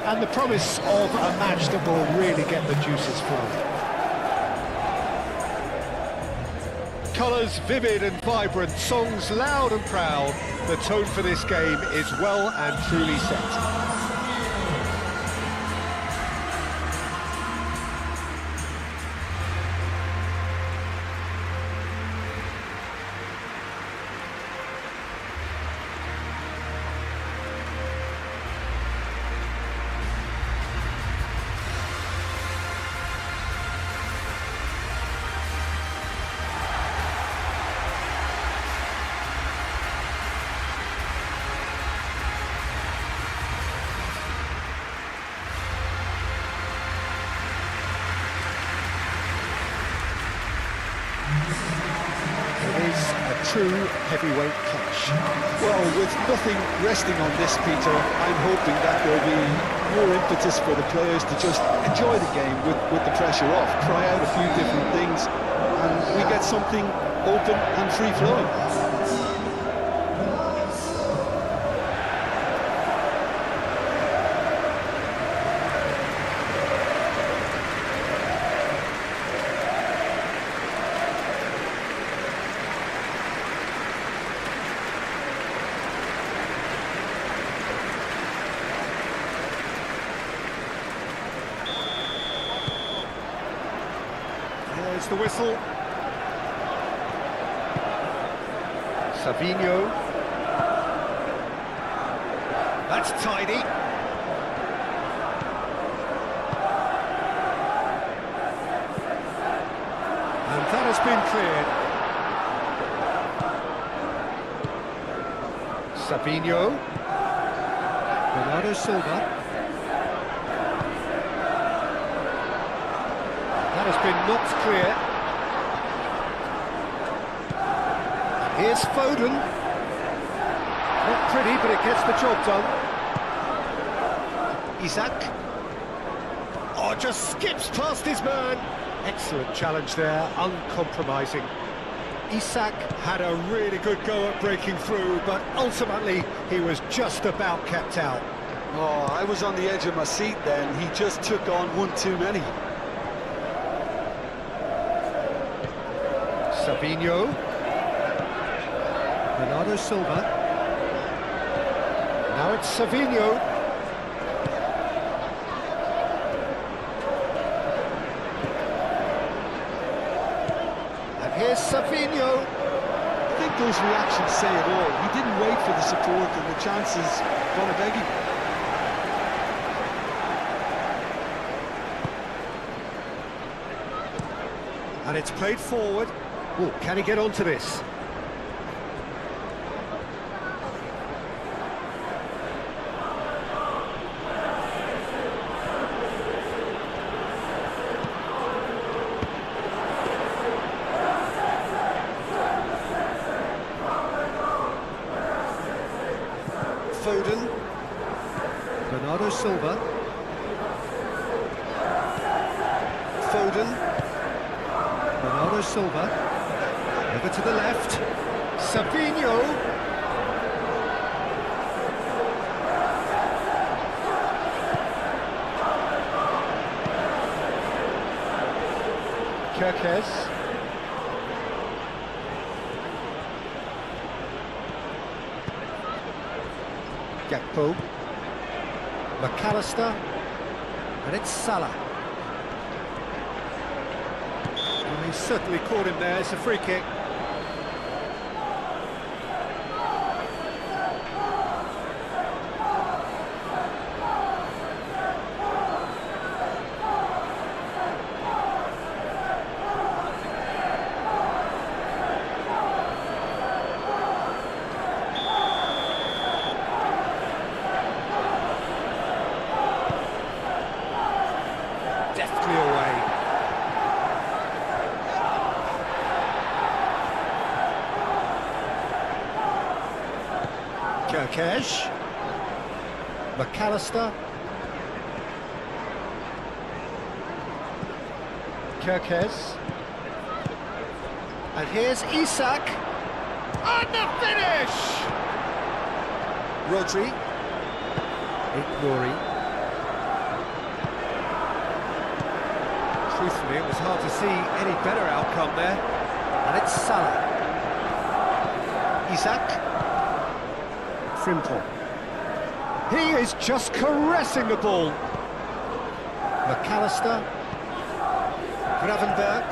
and the promise of a match that will really get the juices flowing. Colours vivid and vibrant, songs loud and proud. The tone for this game is well and truly set. True heavyweight clash. Well, with nothing resting on this, Peter, I'm hoping that there'll be more impetus for the players to just enjoy the game with the pressure off, try out a few different things, and we get something open and free-flowing. There's the whistle. Savinho. That's tidy. And that has been cleared. Savinho. Bernardo Silva. That has been knocked clear. And here's Foden. Not pretty, but it gets the job done. Isak. Oh, just skips past his man. Excellent challenge there, uncompromising. Isak had a really good go at breaking through, but ultimately he was just about kept out. Oh, I was on the edge of my seat then. He just took on one too many. Savinho. Bernardo Silva. Now it's Savinho. And here's Savinho. I think those reactions say it all. He didn't wait for the support and the chances gonna beg him. And it's played forward. Oh, can he get onto this? Foden. Bernardo Silva. Foden. Bernardo Silva. Over to the left. Savinho. Kerkez. Gakpo. McAllister. And it's Salah. Well, he certainly caught him there. It's a free kick. Deftly away. Kerkez. McAllister. Kerkez. And here's Isak. And the finish! Rodri. Nori. Actually, it was hard to see any better outcome there. And it's Salah. Isak. Frimpong. He is just caressing the ball. McAllister. Gravenberch.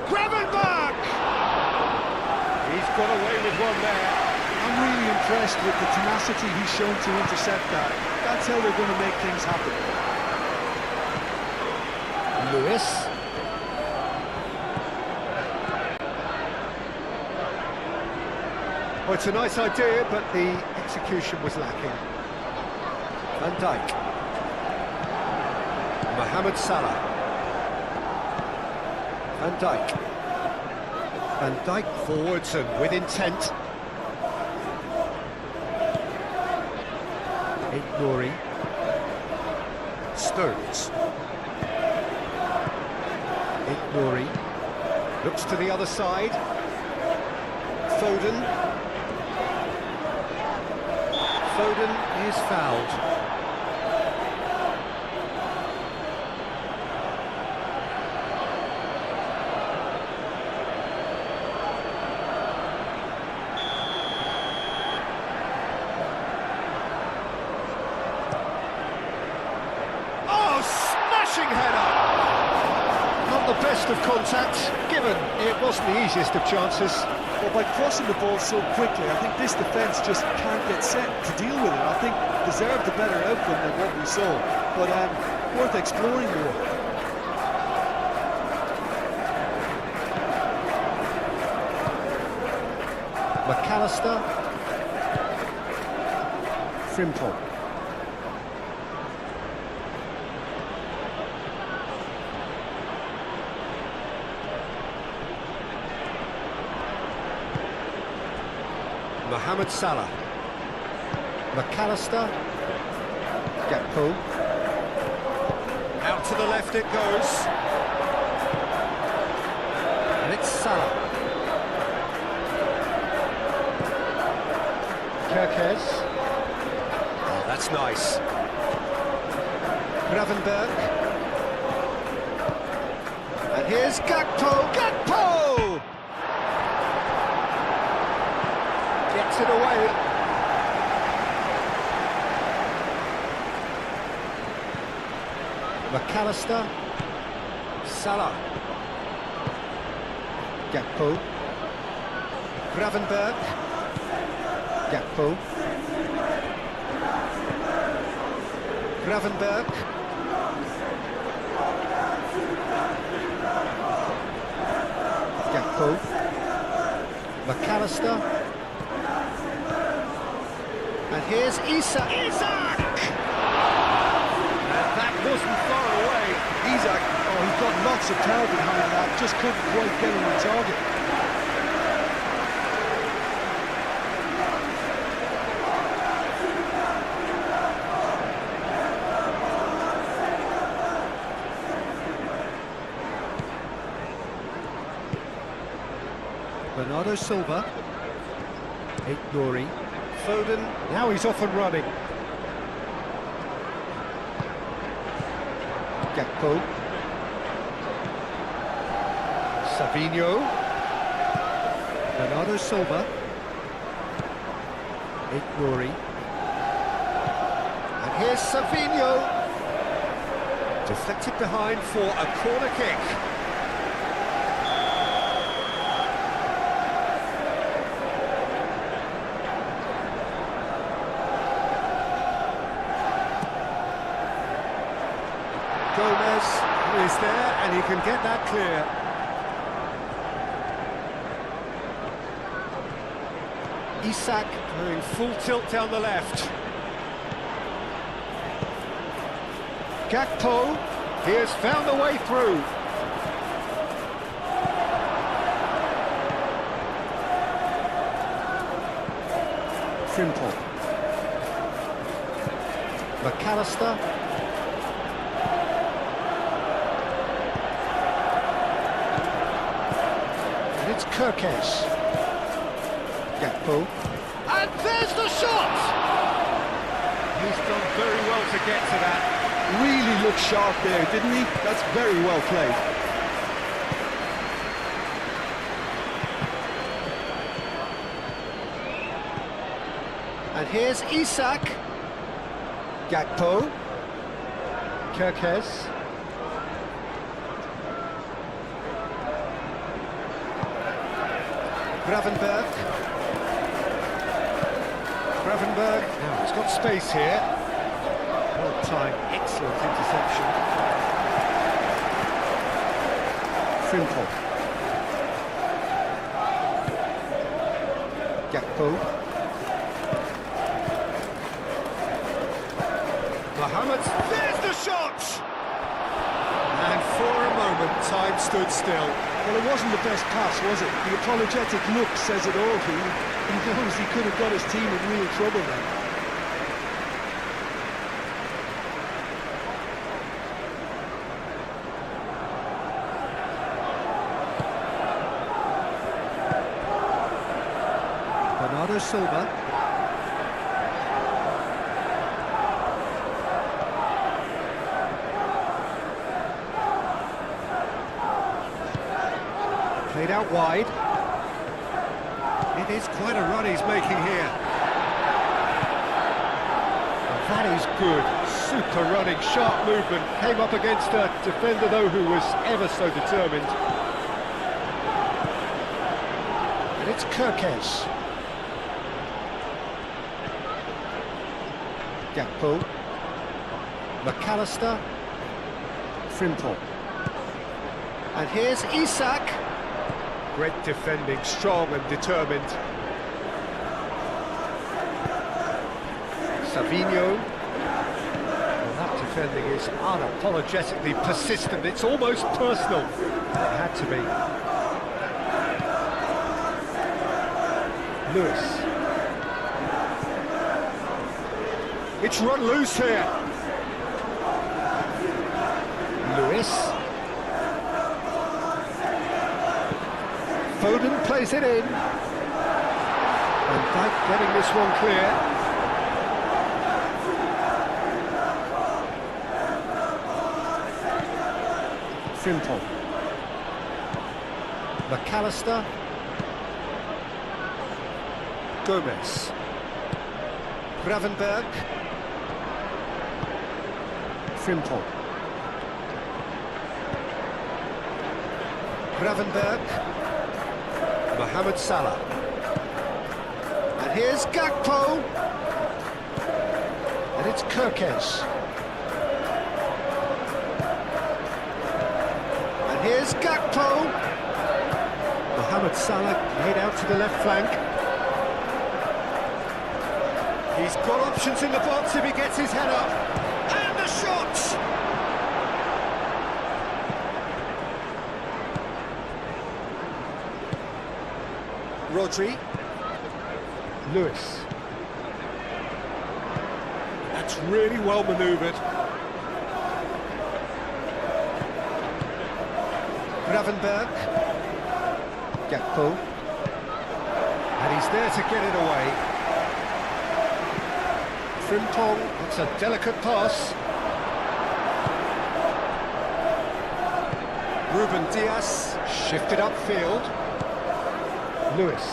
Gravenberch! He's got away with one there. I'm really impressed with the tenacity he's shown to intercept that. That's how they're going to make things happen. Lewis. Well, it's a nice idea, but the execution was lacking. Van Dijk. Mohamed Salah. Van Dijk. Van Dijk forwards and with intent. Nouri. Stones. Nouri. Looks to the other side. Foden. Foden is fouled. Header. Not the best of contacts, given it wasn't the easiest of chances. Well, by crossing the ball so quickly, I think this defence just can't get set to deal with it. I think deserved a better outcome than what we saw, but worth exploring more. McAllister. Frimpong. Mohamed Salah. McAllister. Gakpo. Out to the left it goes. And it's Salah. Kirkes. Oh, that's nice. Gravenberch. And here's Gakpo. Gakpo! Gets it away. McAllister. Salah. Gakpo. Gravenberch. Gakpo. Gravenberch. Gakpo. McAllister. And here's Isak. Isak! And that wasn't far away. Isak, oh, he's got lots of talent behind that, just couldn't quite get him on target. Bernardo Silva. Nouri. Foden, now he's off and running. Gakpo. Savinho. Bernardo Silva. Nouri. And here's Savinho. Deflected behind for a corner kick. Gomez is there, and he can get that clear. Isak going full tilt down the left. Gakpo, he has found the way through. Frimpong. McAllister. It's Kirkes. Gakpo. And there's the shot! He's done very well to get to that. really looked sharp there, didn't he? That's very well played. And here's Isak. Gakpo. Kirkes. Gravenberg. Now he's got space here. Well timed, excellent interception. Frimpong. Gakpo. Mohamed, there's the shot! And for a moment, time stood still. Well, it wasn't the best pass, was it? The apologetic look says it all. He knows he could have got his team in real trouble then. Bernardo Silva. Played out wide. It is quite a run he's making here. That is good. Super running, sharp movement. Came up against a defender, though, who was ever so determined. And it's Kirkes. Gakpo. McAllister. Frimpong. And here's Isak. Great defending, strong and determined. Savinho. Well, that defending is unapologetically persistent. It's almost personal. It had to be. Lewis. It's run loose here. Lewis. Foden plays it in. And Dijk getting this one clear. Frimpong. McAllister. Gomez. Gravenberg. Frimpong. Gravenberg. Mohamed Salah. And here's Gakpo. And it's Kirkes. And here's Gakpo. Mohamed Salah played out to the left flank. He's got options in the box if he gets his head up. And the shot! Rodri. Lewis. That's really well manoeuvred. Gravenberg. Gakpo. And he's there to get it away. Frimpong, that's a delicate pass. Ruben Dias, shifted upfield. Lewis.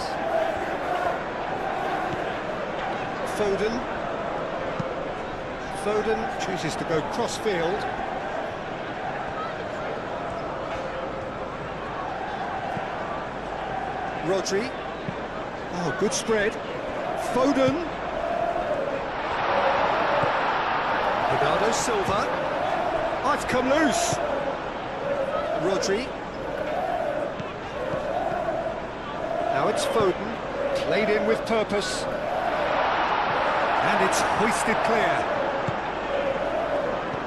Foden. Foden chooses to go cross-field. Rodri. Oh, good spread. Foden. Bernardo Silva. Oh, it's come loose. Rodri. Now it's Foden, played in with purpose. And it's hoisted clear.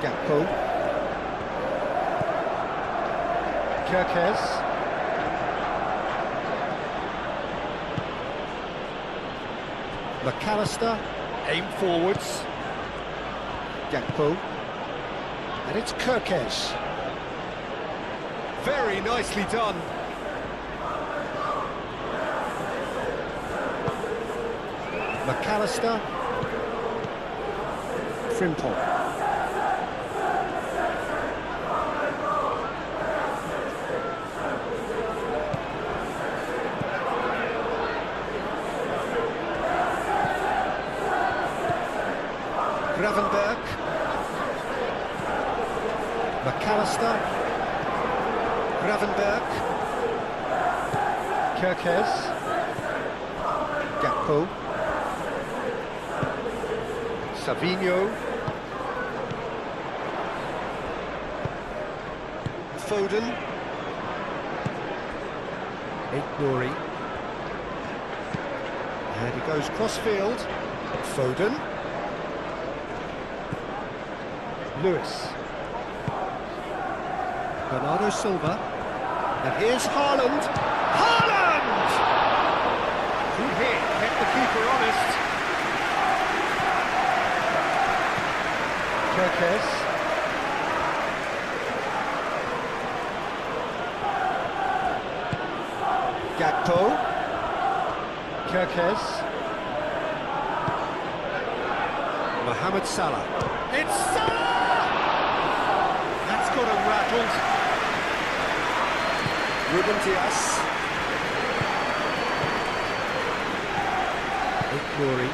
Gakpo. Kirkes. McAllister, aim forwards. Gakpo. And it's Kirkes. Very nicely done. McAllister. Frimpong. Gravenberg. McAllister. Gravenberg. Kerkez. Gakpo. Savinho. Foden. Nouri. And he goes cross-field. Foden. Lewis. Bernardo Silva. And here's Haaland. Haaland! Good hit, kept the keeper honest. Kerkez. Gakpo. Kerkez. Mohamed Salah. It's Salah! That's got him rattled. Ruben Dias. Nouri.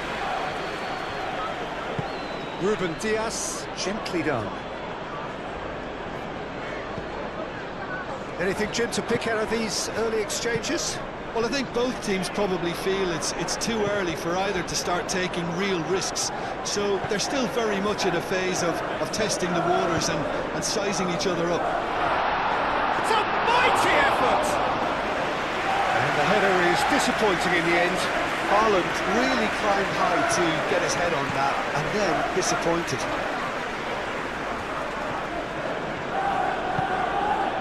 Ruben Dias, gently done. Anything, Jim, to pick out of these early exchanges? Well, I think both teams probably feel it's too early for either to start taking real risks. So they're still very much in a phase of testing the waters and sizing each other up. It's a mighty effort! And the header is disappointing in the end. Haaland really climbed high to get his head on that, and then disappointed.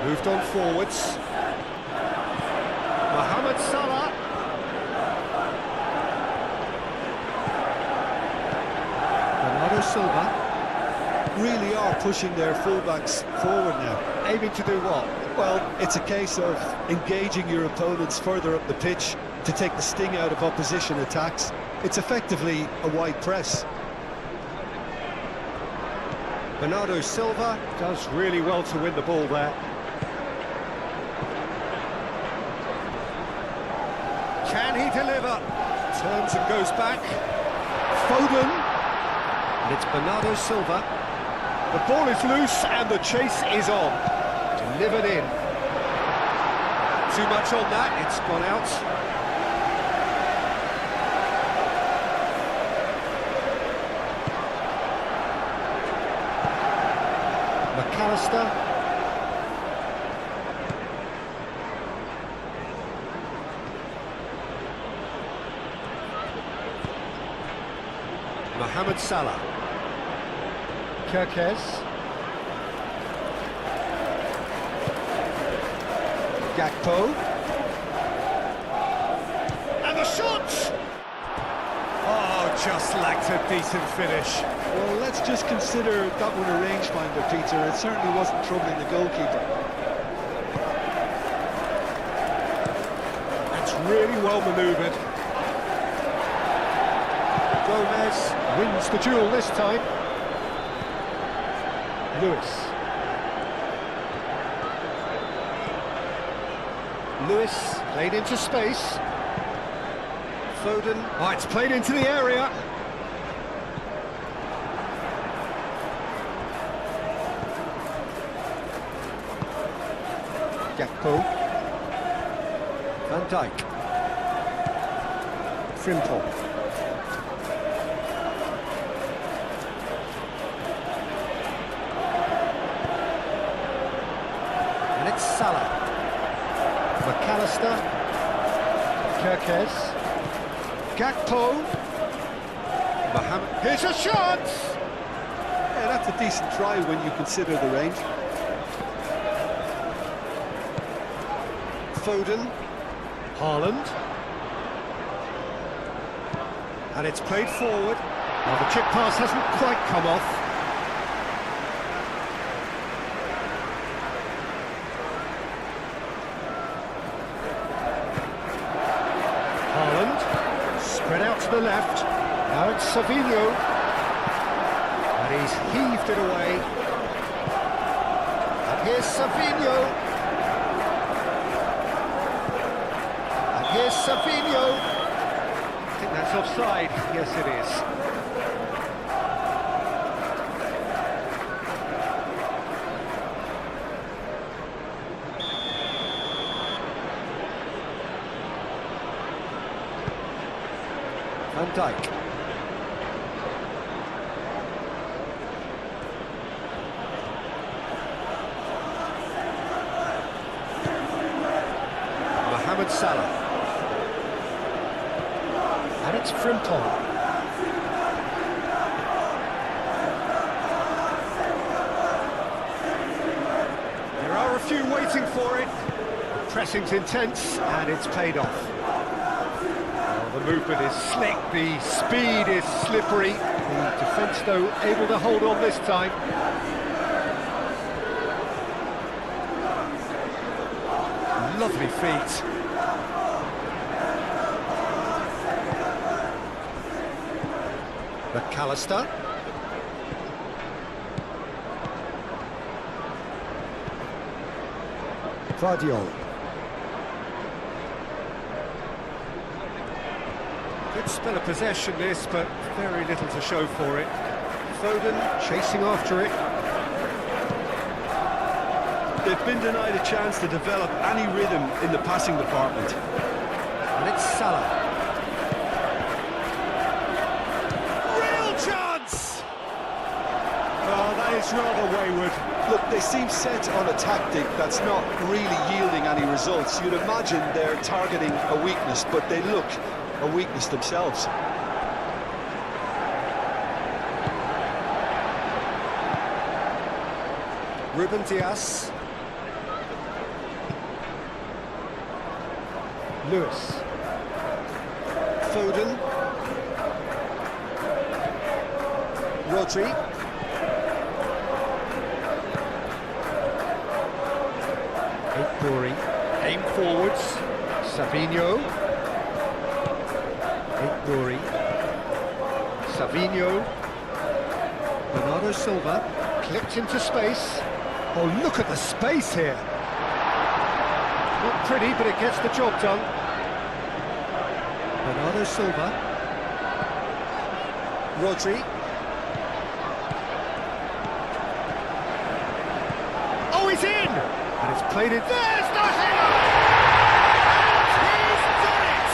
Moved on forwards. Mohamed Salah. Bernardo Silva. Really are pushing their fullbacks forward now. Aiming to do what? Well, it's a case of engaging your opponents further up the pitch to take the sting out of opposition attacks. It's effectively a wide press. Bernardo Silva does really well to win the ball there. Can he deliver? Turns and goes back. Foden. And it's Bernardo Silva. The ball is loose and the chase is on. Delivered in. Too much on that, it's gone out. McAllister. Mohamed Salah. Kerkez. Gakpo. And the shot! Oh, just lacked a decent finish. Well, let's just consider that one a rangefinder, Peter. It certainly wasn't troubling the goalkeeper. That's really well manoeuvred. Gomez wins the duel this time. Lewis. Lewis played into space. Foden. Oh, it's played into the area. Gakpo. Van Dijk. Frimpong. And it's Salah. McAllister. Kerkez. Gakpo. Mohamed. Here's a shot! Yeah, that's a decent try when you consider the range. Foden. Haaland. And it's played forward. Well, the chip pass hasn't quite come off. Haaland. Spread out to the left. Now it's Savinho. And he's heaved it away. And here's Savinho. Here's Savinho. I think that's offside. Yes, it is. Dijk. Mohamed Salah. And it's Frimpong. There are a few waiting for it. Pressing's intense, and it's paid off. Well, the movement is slick, the speed is slippery. The defence, though, able to hold on this time. Lovely feet. McAllister. Vardiol. Good spell of possession this, but very little to show for it. Foden chasing after it. They've been denied a chance to develop any rhythm in the passing department. And it's Salah. Real chance! Oh, that is rather wayward. Look, they seem set on a tactic that's not really yielding any results. You'd imagine they're targeting a weakness, but they look a weakness themselves. Ruben Dias. Lewis. Foden. Rodri. Corey, aim forwards, Savinho, Corey, Savinho, Bernardo Silva, clipped into space. Oh, look at the space here. Not pretty, but it gets the job done. Bernardo Silva, Rodri. Oh, he's in! And it's played it. There's nothing! And he's done it!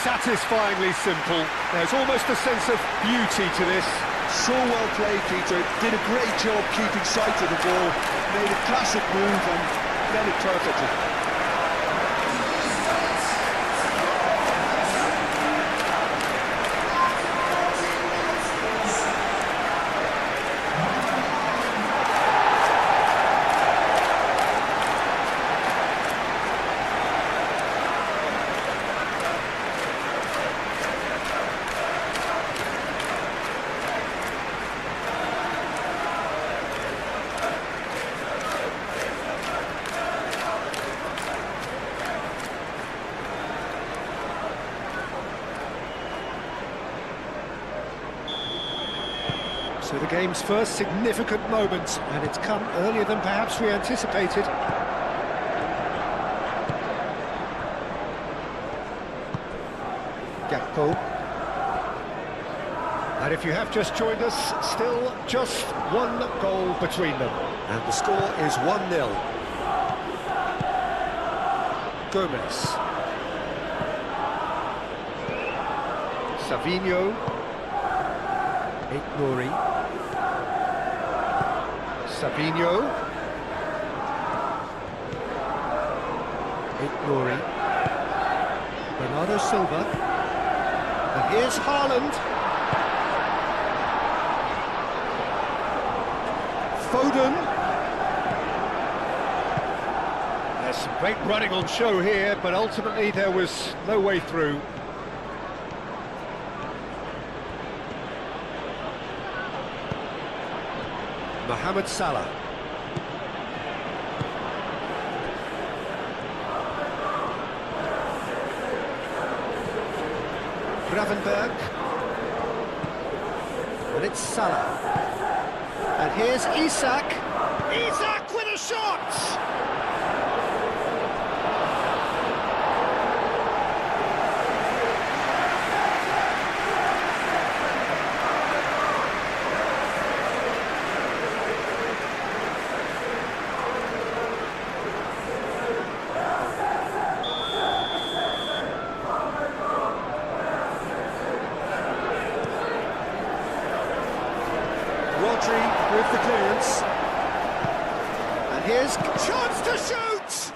Satisfyingly simple. There's almost a sense of beauty to this. So well played, Peter. Did a great job keeping sight of the ball. Made a classic move and played it perfectly. So the game's first significant moment, and it's come earlier than perhaps we anticipated. Gakpo. And if you have just joined us, still just one goal between them. And the score is 1-0. Gomez. Savinho. Nouri. Savinho. Nouri. Bernardo Silva. And here's Haaland. Foden. There's some great running on show here, but ultimately there was no way through. Mohamed Salah. Gravenberg. And it's Salah. And here's Isak. Isak with a shot! Here's chance to shoot!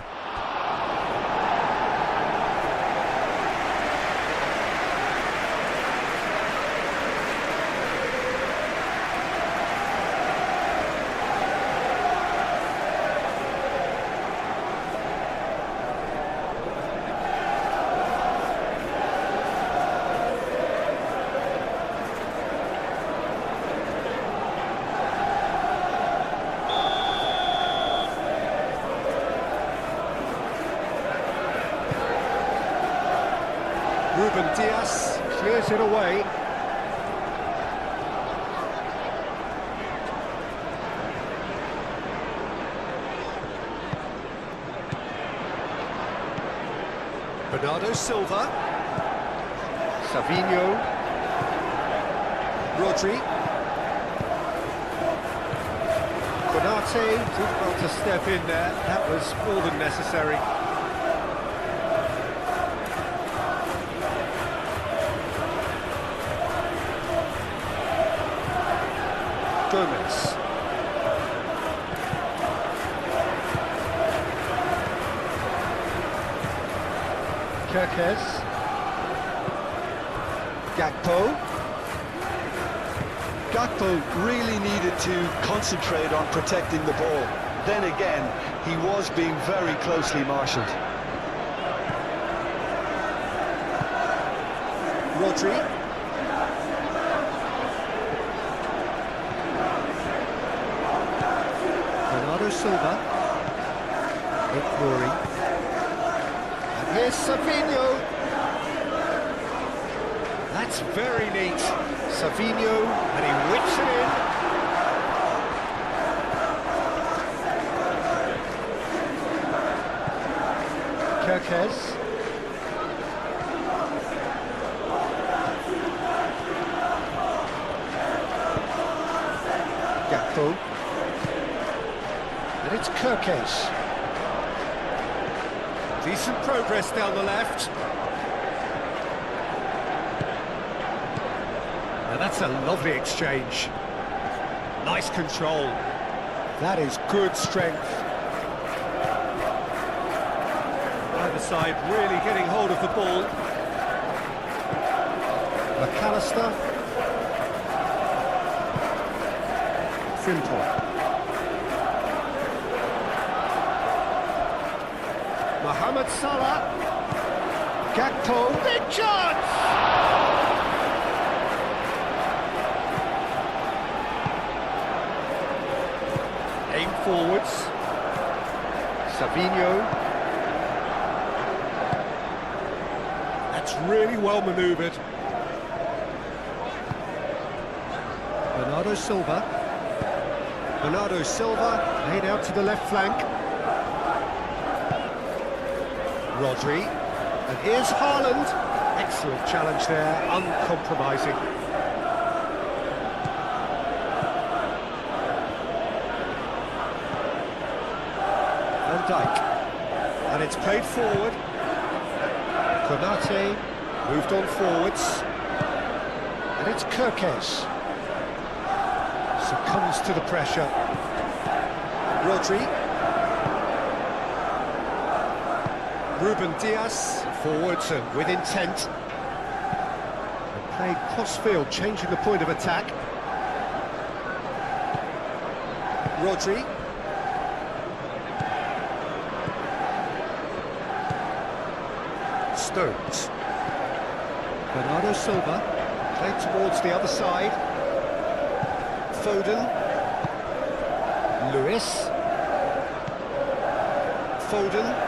Ruben Diaz clears it away. Bernardo Silva. Savinho. Rodri. Konate did well to step in there. That was more than necessary. Gomez. Kirkes. Gakpo. Gakpo really needed to concentrate on protecting the ball. Then again, he was being very closely marshalled. Rodri. Bernardo Silva. Rory. And here's Savinho. That's very neat. Savinho, and he whips it in. Kirkes. Gakpo. And it's Kirkes. Decent progress down the left. Now that's a lovely exchange. Nice control. That is good strength. Either side really getting hold of the ball. McAllister. Frimpong. Mohamed Salah. Gakpo. Big chance! Aim forwards. Savinho. That's really well manoeuvred. Bernardo Silva. Bernardo Silva laid out to the left flank. Rodri. And here's Haaland. Excellent challenge there, uncompromising. Van Dijk. And it's played forward. Konate moved on forwards. And it's Kirkes. Succumbs to the pressure. Rodri. Ruben Diaz, forwards and with intent. And played cross-field, changing the point of attack. Rodri. Stones. Bernardo Silva, played towards the other side. Foden. Lewis. Foden.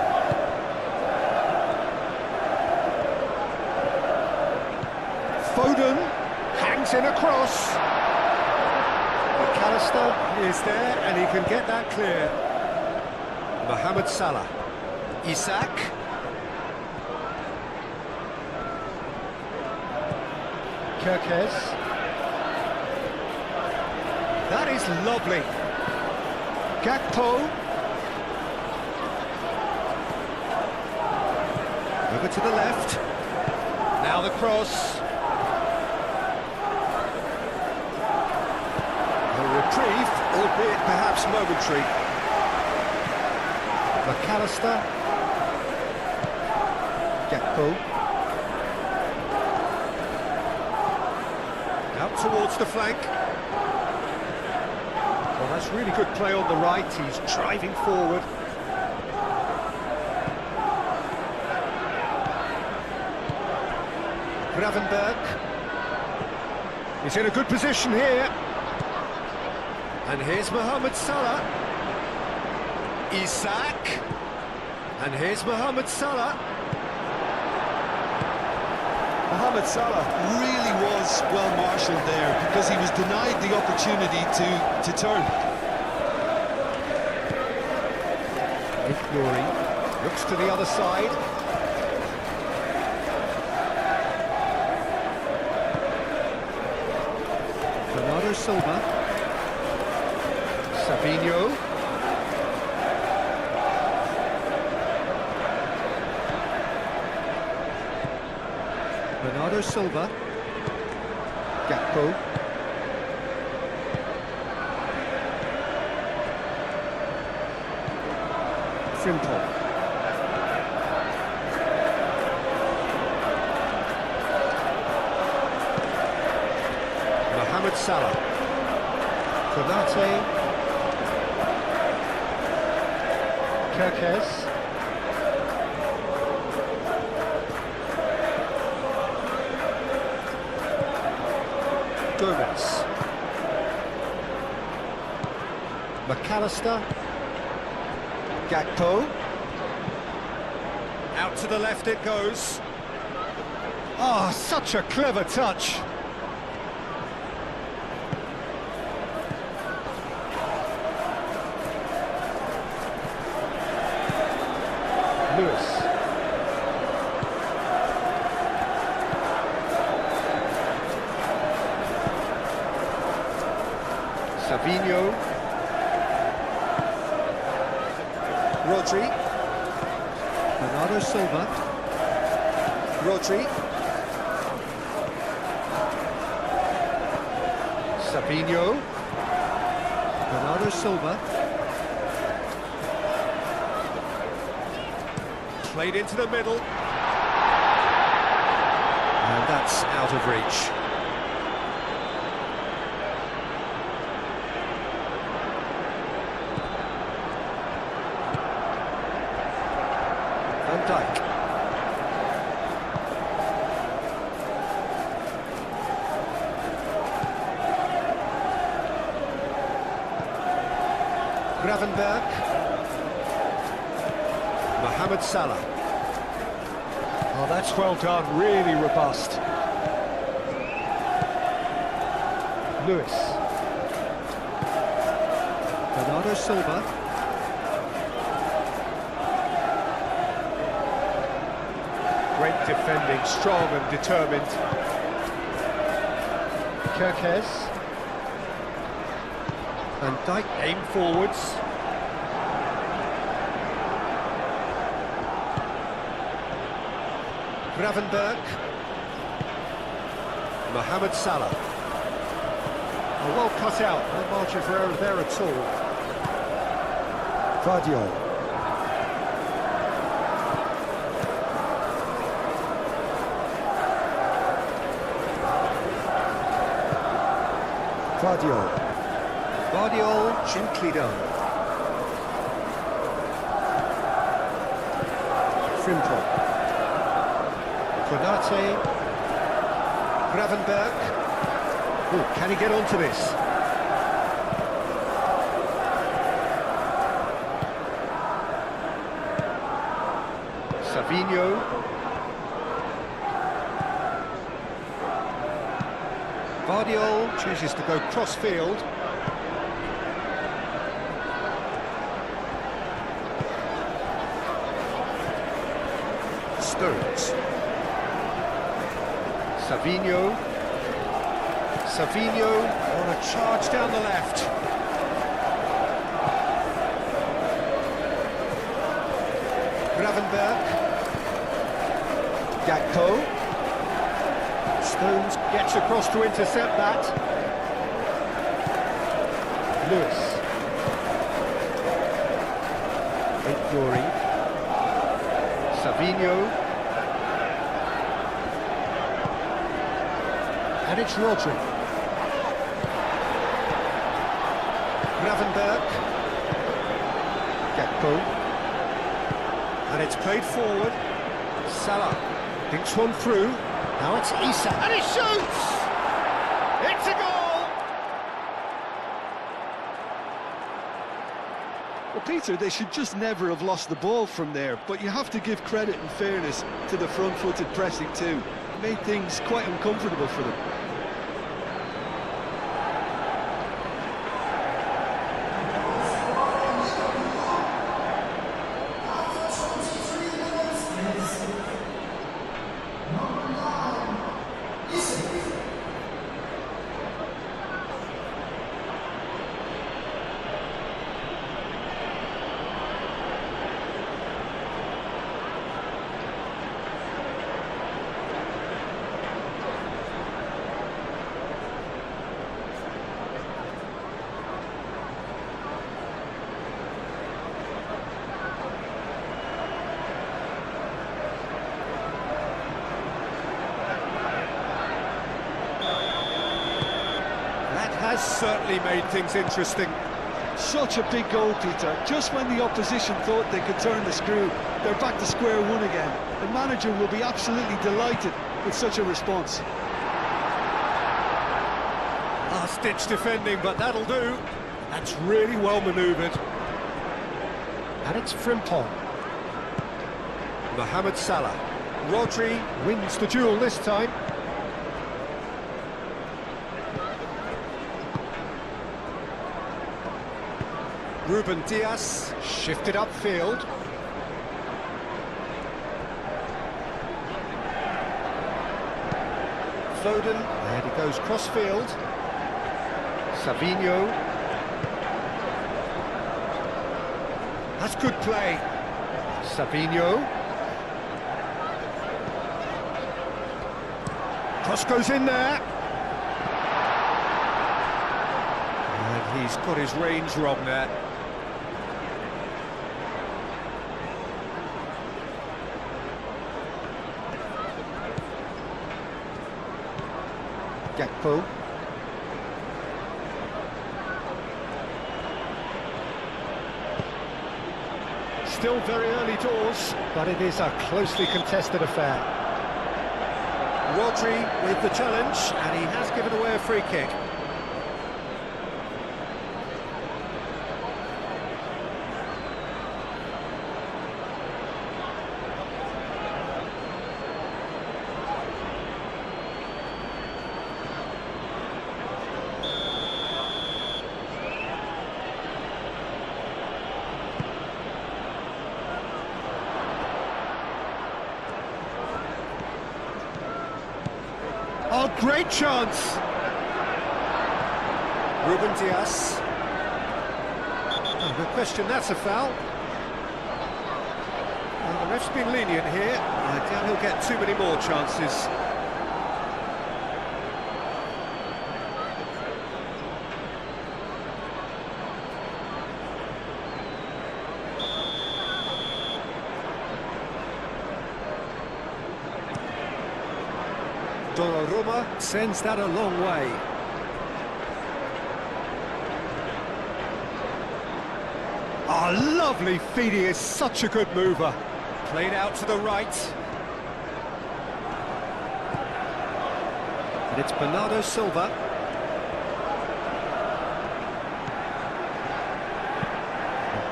Foden hangs in a cross. McAllister is there and he can get that clear. Mohamed Salah. Isak. Kirkes. That is lovely. Gakpo. Over to the left. Now the cross. A reprieve, albeit perhaps momentary. McAllister. Gakpo. Out towards the flank. Well, that's really good play on the right. He's driving forward. Gravenberg. He's in a good position here. And here's Mohamed Salah. Isak. And here's Mohamed Salah. Mohamed Salah really was well marshalled there because he was denied the opportunity to turn. Glory looks to the other side. Bernardo Silva. Savinho. Bernardo Silva. Gakpo. Frimpong. Mohamed Salah. Konate. Kerkez. Gomez. McAllister. Gakpo. Out to the left it goes. Oh, such a clever touch. Lewis. Savinho. Rodri. Bernardo Silva. Rodri. Savinho. Bernardo Silva. Played into the middle. And that's out of reach. Van Dijk. Gravenberg. Mohamed Salah. Oh, that's well done, really robust. Lewis. Bernardo Silva. Great defending, strong and determined. Kerkez. Van Dijk aim forwards. Gravenberg. Mohamed Salah. Oh, well cut out, no margin for error there at all. Vardiol. Vardiol, gently done. Frimpong. Konate. Gravenberg. Oh, can he get onto this? Savinho. Vardiol chooses to go cross-field. Stones. Savinho. Savinho on a charge down the left. Gravenberg. Gakpo. Stones gets across to intercept that. Lewis. Glory. Savino. And it's Rodri. Gravenberg. Gakpo. And it's played forward. Salah thinks one through. Now it's Isak. And he shoots! It's a goal! Well, Peter, they should just never have lost the ball from there, but you have to give credit and fairness to the front-footed pressing too. It made things quite uncomfortable for them. Has certainly made things interesting. Such a big goal, Peter. Just when the opposition thought they could turn the screw, they're back to square one again. The manager will be absolutely delighted with such a response. Last-ditch defending, but that'll do. That's really well manoeuvred. And it's Frimpong. Mohamed Salah. Rodri wins the duel this time. Ruben Dias shifted upfield. Foden, there he goes crossfield. Savino. That's good play. Savino. Cross goes in there. And he's got his range wrong there. Gakpo. Still very early doors, but it is a closely contested affair. Rodri with the challenge, and he has given away a free kick. Oh, great chance! Ruben Dias. Oh, no question, that's a foul. Well, the ref's been lenient here. I doubt he'll get too many more chances. Donnarumma sends that a long way. Oh, lovely feed, he is such a good mover. Played out to the right. And it's Bernardo Silva.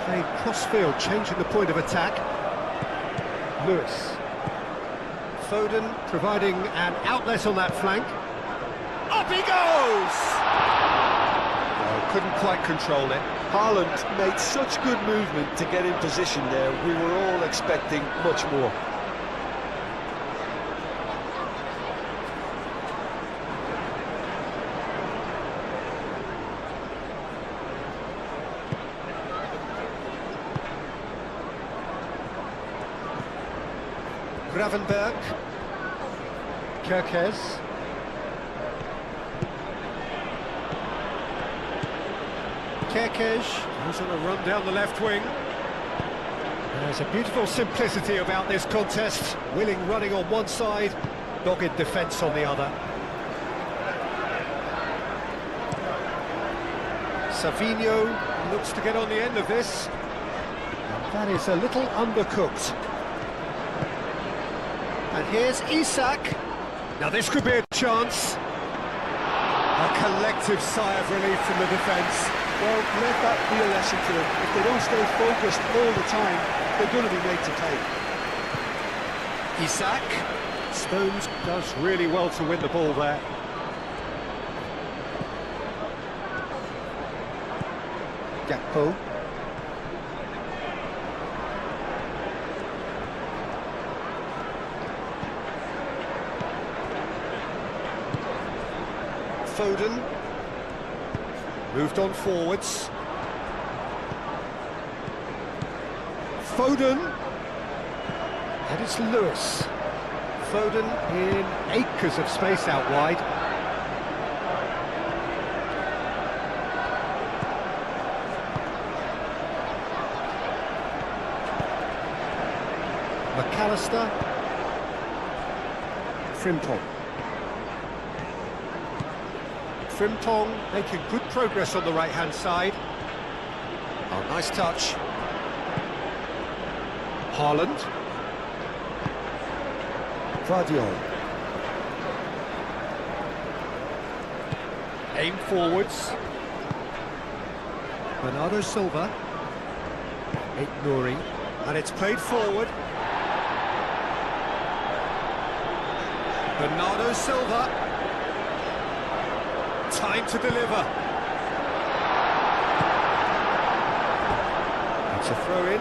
Played cross-field, changing the point of attack. Lewis. Foden providing an outlet on that flank. Up he goes! Oh, couldn't quite control it. Haaland made such good movement to get in position there. We were all expecting much more. Gravenberg. Kerkez. Kerkez goes on a run down the left wing. There's a beautiful simplicity about this contest. Willing running on one side, dogged defence on the other. Savinho looks to get on the end of this. And that is a little undercooked. And here's Isak. Now this could be a chance. A collective sigh of relief from the defence. Well, let that be a lesson to them. If they don't stay focused all the time, they're going to be made to pay. Isak. Stones does really well to win the ball there. Gakpo. Foden. Moved on forwards. Foden. And it's Lewis. Foden in acres of space out wide. McAllister. Frimpong. Frimpong making good progress on the right-hand side. Oh, nice touch. Haaland. Guardiola. Aim forwards. Bernardo Silva. Nouri. And it's played forward. Bernardo Silva. Time to deliver. It's a throw-in.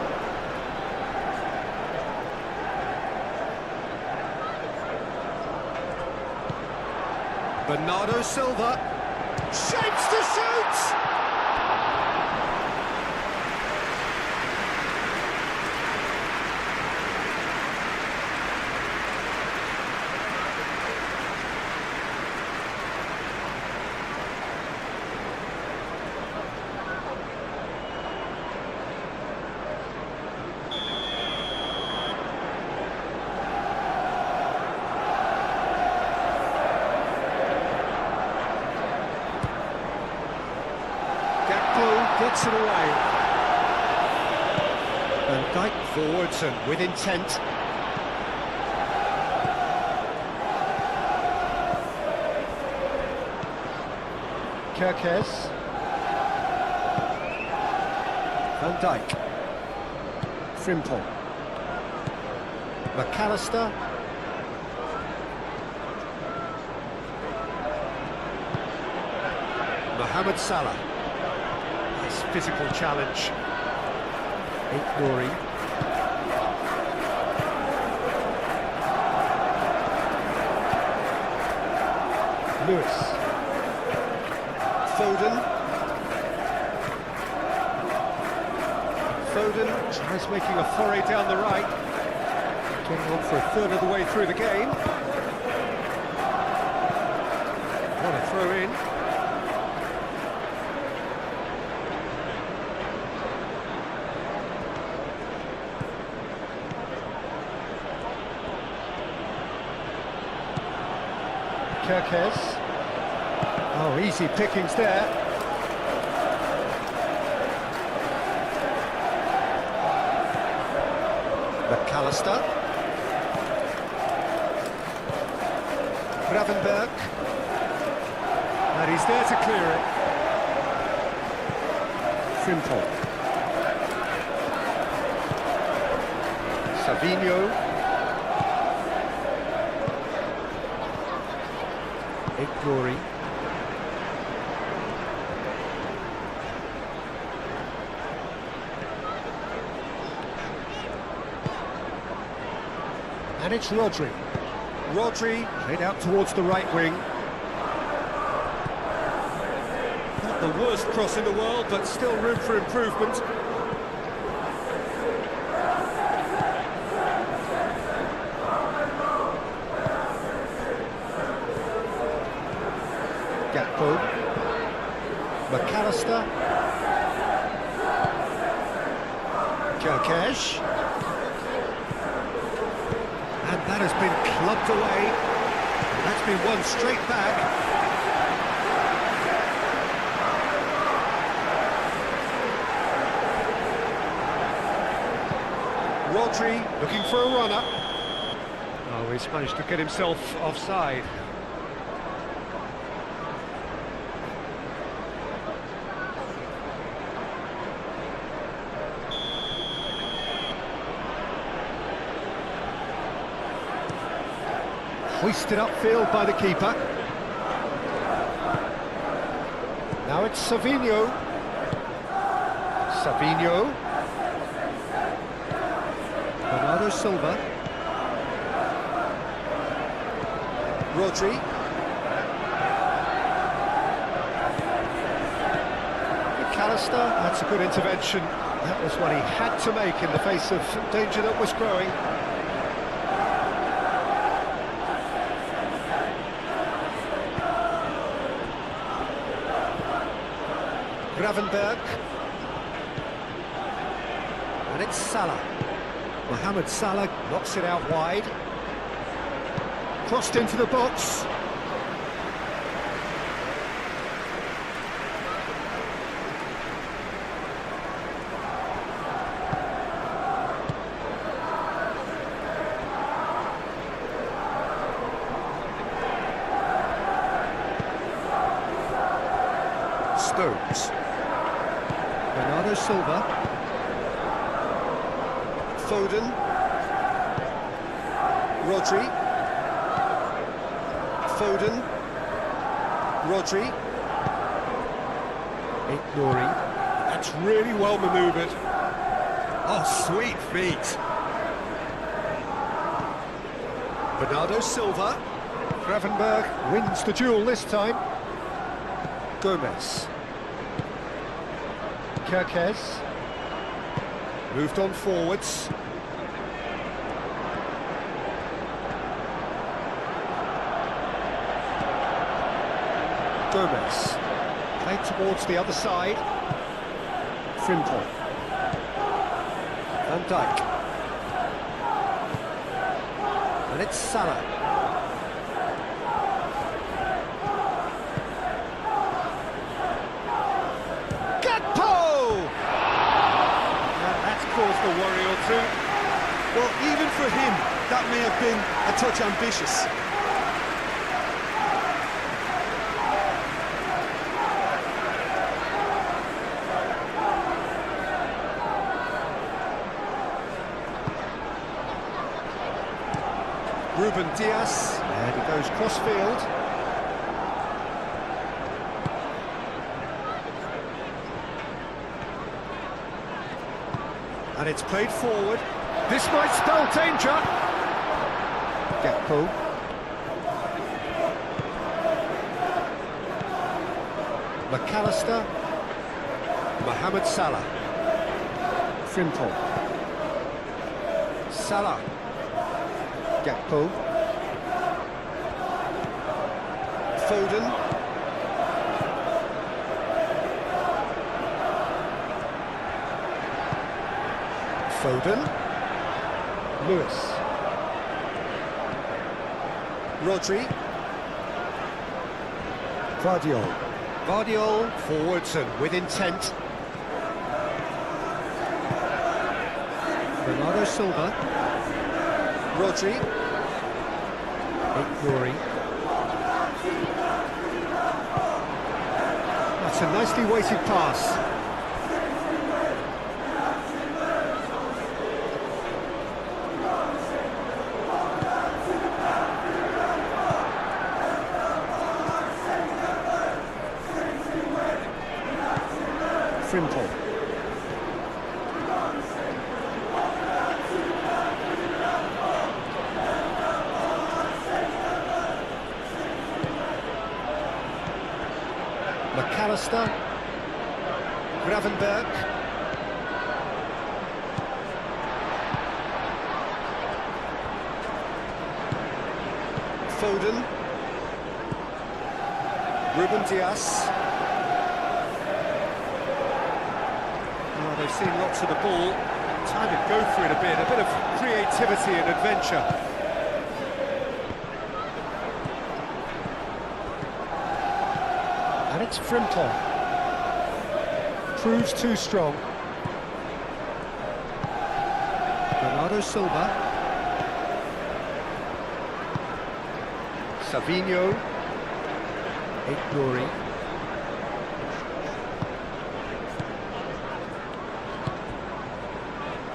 Bernardo Silva. Shapes to shoot! Gets it away. And Dijk forwards and with intent. Kerkez. Van Dijk. Frimpong. McAllister. Mohamed Salah. Physical challenge. Nouri. Lewis. Foden. Foden tries making a foray down the right. Getting on for a third of the way through the game. What a throw in. Kerkez. Oh, easy pickings there. McAllister. Gravenberg. And he's there to clear it. Frimpong. Savinho. Nouri. And it's Rodri. Rodri played out towards the right wing. Not the worst cross in the world, but still room for improvement. Gakpo. McAllister. Kerkez. That has been clubbed away. That's been won straight back. Rodri looking for a runner. Oh, he's managed to get himself offside. Hoisted upfield by the keeper. Now it's Savinho. Savinho. Bernardo Silva. Rodri. McAllister, that's a good intervention. That was what he had to make in the face of danger that was growing. Gravenberg. And it's Salah. Mohamed Salah knocks it out wide. Crossed into the box. Stones. Bernardo Silva. Foden. Rodri. Foden. Rodri. Ignoring. That's really well manoeuvred. Oh, sweet feet. Bernardo Silva. Gravenberg wins the duel this time. Gomez. Kirkes. Moved on forwards. Gomez. Played towards the other side. Frimpong. Van Dijk. And it's Salah. Caused a worry or two. Well, even for him, that may have been a touch ambitious. Ruben Dias, and he goes cross-field. And it's played forward. This might spell danger. Gakpo. McAllister. Mohamed Salah. Frimpong. Salah. Gakpo. Foden. Foden. Lewis. Rodri. Guardiol. Guardiol forwards and with intent. Bernardo Silva. Rodri. Ignoring. That's a nicely weighted pass. Frimpong. McAllister. Gravenberg. Foden. Ruben Dias. They've seen lots of the ball. Time to go for it a bit of creativity and adventure. it's Frimpong. Proves too strong. Bernardo Silva. Savinho. Ignori.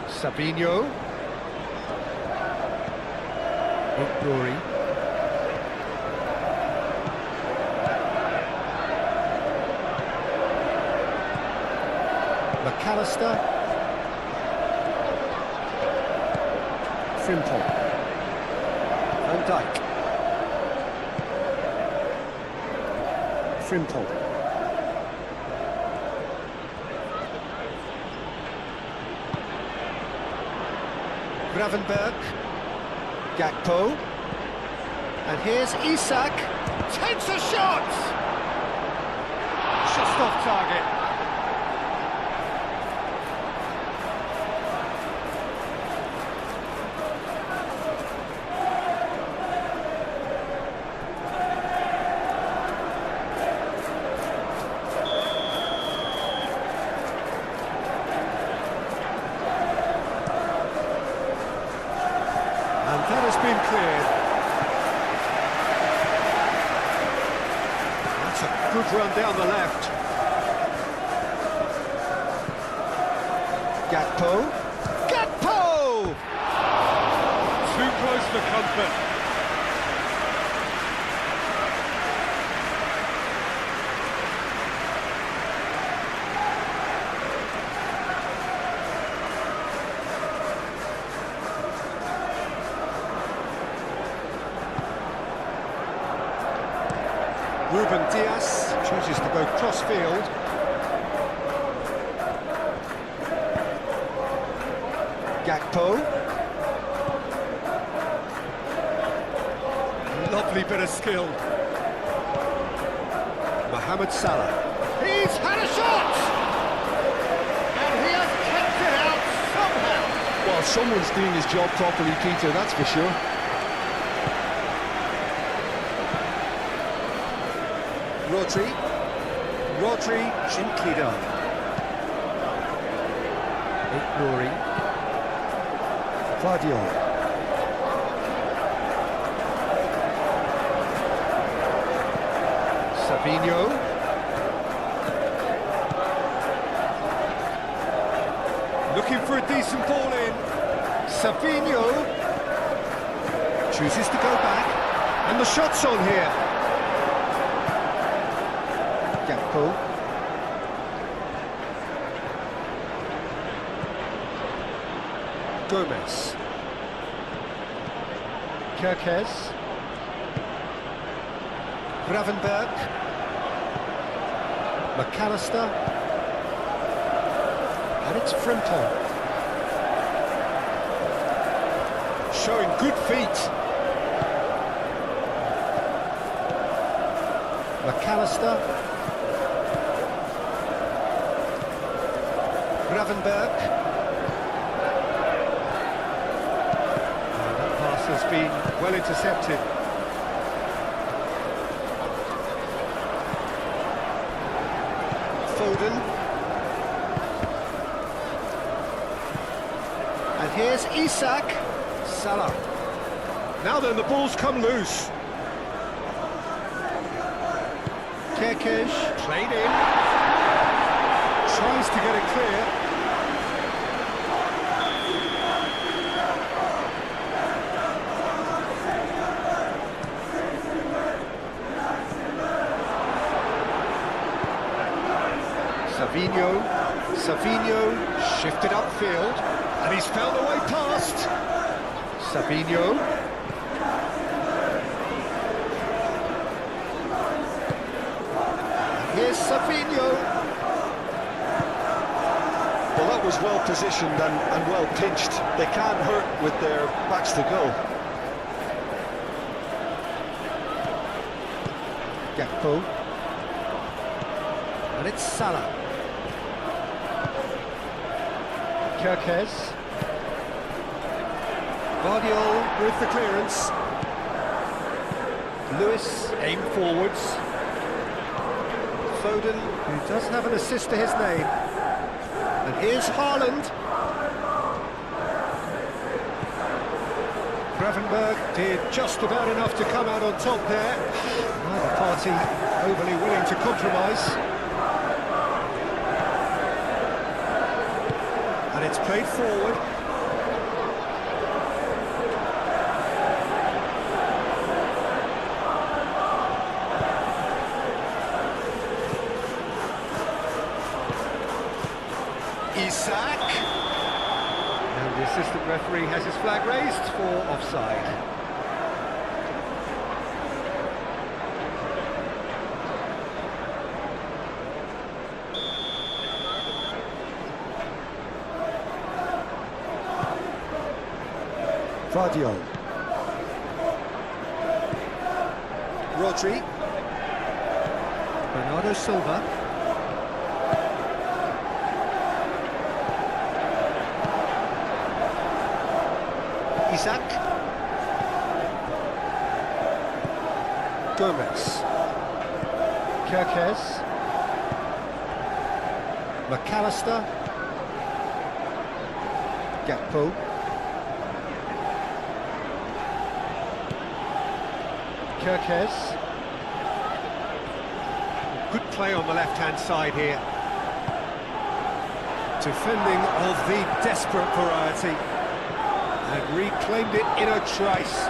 Savinho. Ignori. McAllister. Frimpong. Van Dijk. Frimpong. Gravenberg. Gakpo. And here's Isak. Takes a shot! Just off target. And that has been cleared. That's a good run down the left. Gakpo. Gakpo! Too close for comfort. Ruben Dias chooses to go cross-field. Gakpo. Lovely bit of skill. Mohamed Salah. He's had a shot! And he has kept it out somehow. Well, someone's doing his job properly, Peter, that's for sure. Rodri gently done. Ignori. Guardiola. Savinho. Looking for a decent ball in. Savinho chooses to go back. And the shot's on here. Gakpo. Gomez. Kerkez. Gravenberg. McAllister. And it's Frimpong. Showing good feet. McAllister. Gravenberg. That pass has been well intercepted. Foden. And here's Isak. Salah. Now then, the ball's come loose. Kerkez, played in. Tries to get it clear. Savinho shifted upfield, and he's found a way past. Savinho. Here's Savinho. Well, that was well positioned and well pinched. They can't hurt with their backs to goal. Gakpo. And it's Salah. Kerkez. Guardiola with the clearance. Lewis aimed forwards. Foden, who does have an assist to his name. And here's Haaland. Gravenberg did just about enough to come out on top there. Neither party overly willing to compromise. And it's played forward. Isak. And the assistant referee has his flag raised for offside. Vardio. Rodri. Bernardo Silva. Isak. Gomez. Kerkez. McAllister. Gakpo. Kerkez. Good play on the left-hand side here. Defending of the desperate variety. And reclaimed it in a trice.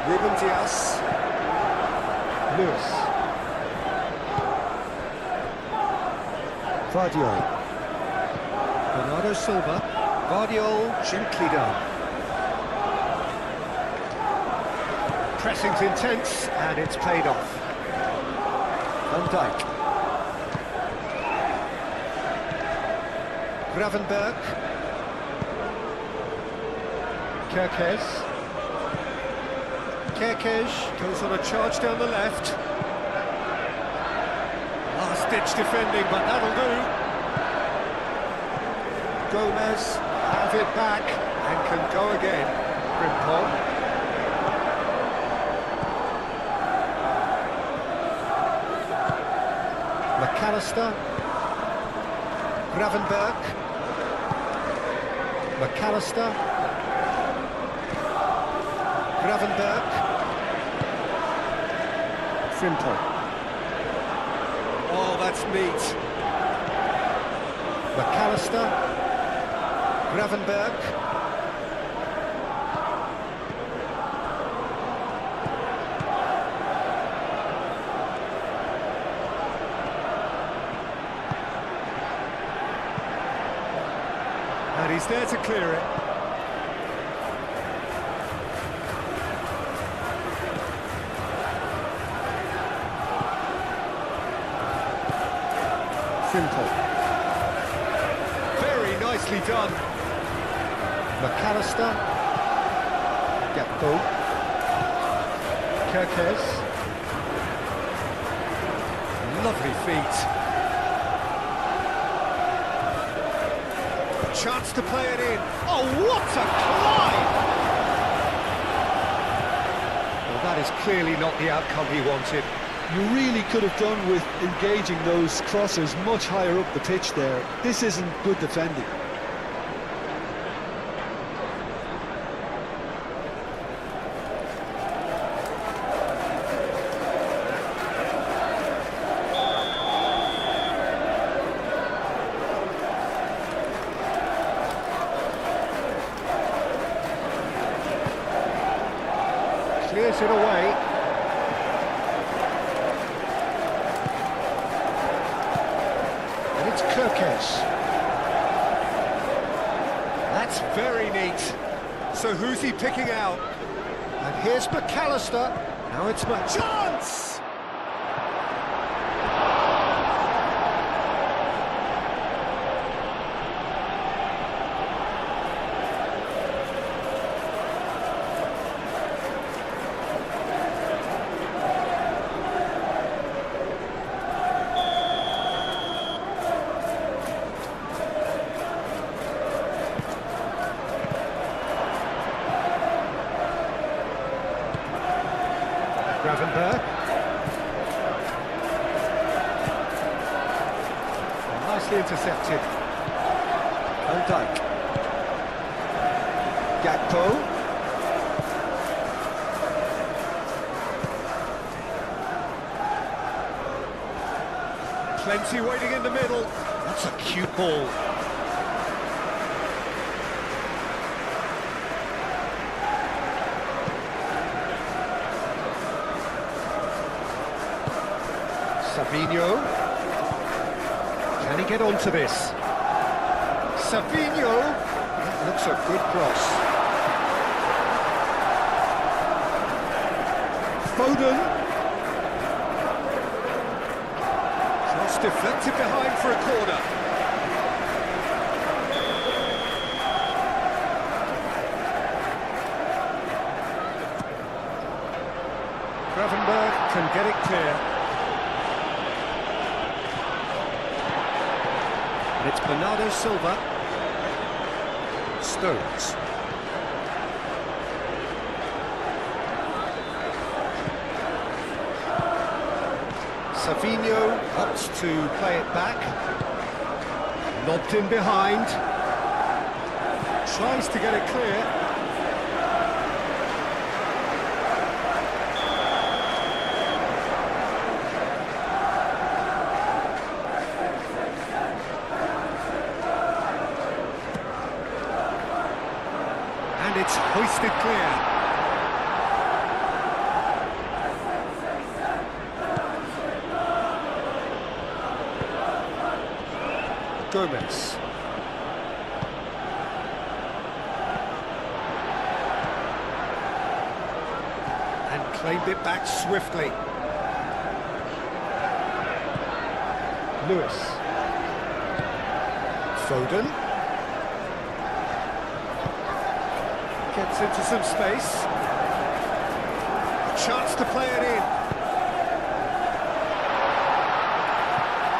Ruben Dias. Lewis. Vardio. Bernardo Silva. Vardio, gently done. Pressing's intense, and it's paid off. Van Dijk. Gravenberg. Kerkez. Kerkez goes on a charge down the left. Last-ditch defending, but that'll do. Gomez have it back and can go again. Frimpong. McAllister. Gravenberg. McAllister. Gravenberg. Frimpong. Oh, that's neat. McAllister. Gravenberg. And he's there to clear it. Simple. Very nicely done. McAllister. Gakpo. Kerkez. Lovely feet. Chance to play it in. Oh, what a climb! Well, that is clearly not the outcome he wanted. You really could have done with engaging those crossers much higher up the pitch there. This isn't good defending. Clears it away. And it's Kerkez. That's very neat. So who's he picking out? And here's McAllister. Now it's chance! Gravenberg. Nicely intercepted. Van Dijk. Gakpo. Plenty waiting in the middle. That's a cute ball. Savinho. Can he get onto this? Savinho. That looks a good cross. Foden. Cross deflected behind for a corner. Gravenberg can get it clear. It's Bernardo Silva. Stones. Savinho opts to play it back. Lobbed in behind. Tries to get it clear. It's hoisted clear. Gomez. And claimed it back swiftly. Lewis. Foden. Gets into some space. A chance to play it in.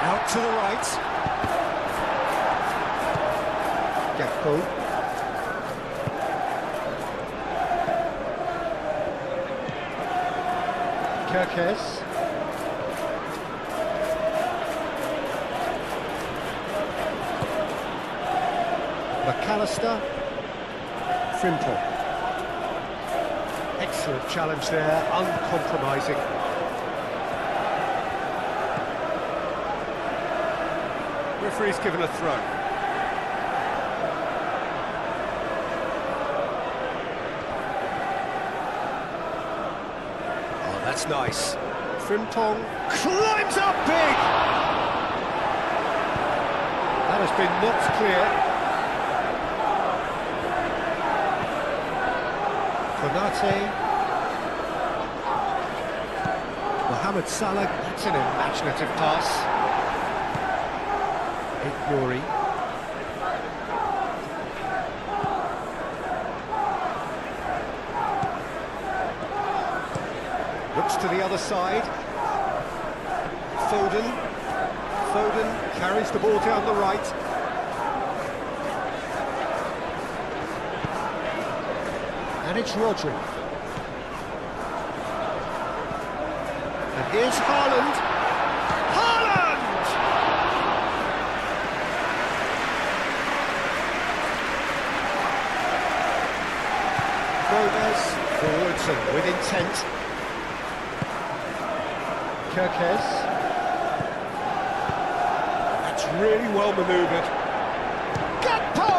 Out to the right. Gakpo. Kirkes. McAllister. Frimpong. Excellent challenge there, uncompromising. Referee's given a throw. Oh, that's nice. Frimpong climbs up big! That has been knocked clear. Konate. Mohamed Salah, that's an imaginative pass. Ignori. Looks to the other side. Foden. Foden carries the ball down the right. And it's Rodri. And here's Haaland. Haaland! Gomez forwards and with intent. Kirkes. That's really well manoeuvred. Gakpo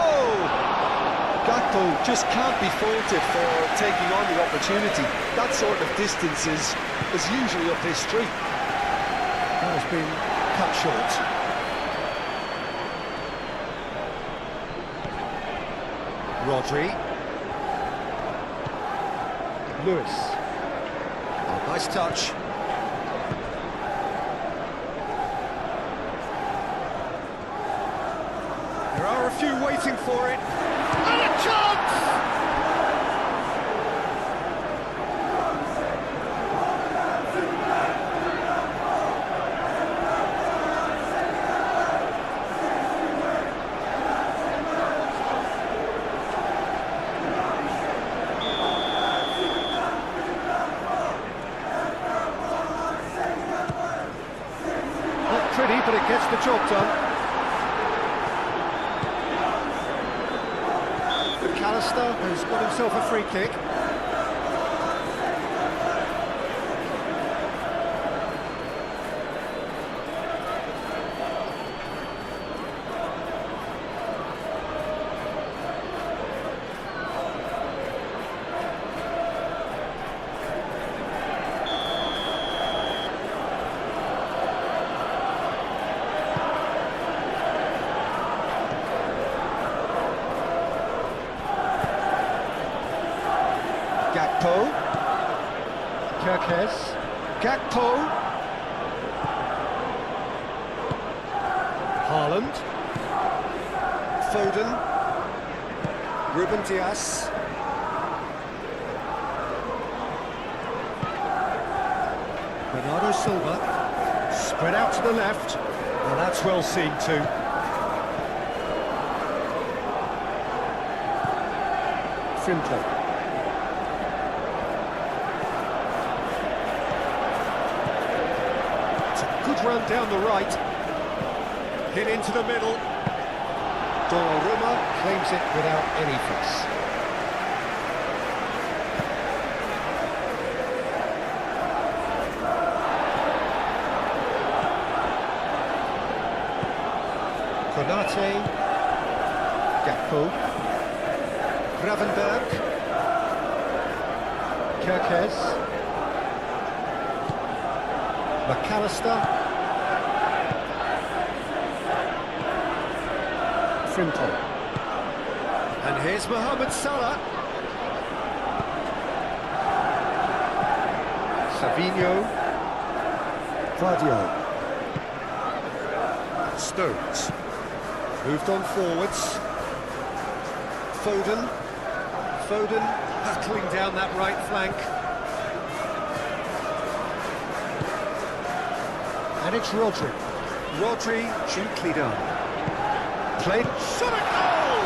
just can't be faulted for taking on the opportunity. That sort of distance is usually up his street. That has been cut short. Rodri. Lewis. Oh, nice touch. There are a few waiting for it. And a chance! but it gets the job done. McAllister has got himself a free kick. Gakpo, Kirkes, Gakpo, Haaland, Foden, Ruben Dias, Bernardo Silva, spread out to the left, well that's well seen too. Frimpong. Good run down the right, hit into the middle. Donnarumma claims it without any fuss. Konate, Gakpo, Gravenberg, Kirkes, McAllister, Frimpong. And here's Mohamed Salah. Savinho. Vardiol. Stones. Moved on forwards. Foden. Foden hurtling down that right flank. And it's Rodri. Rodri, gently done. Played, shot a goal!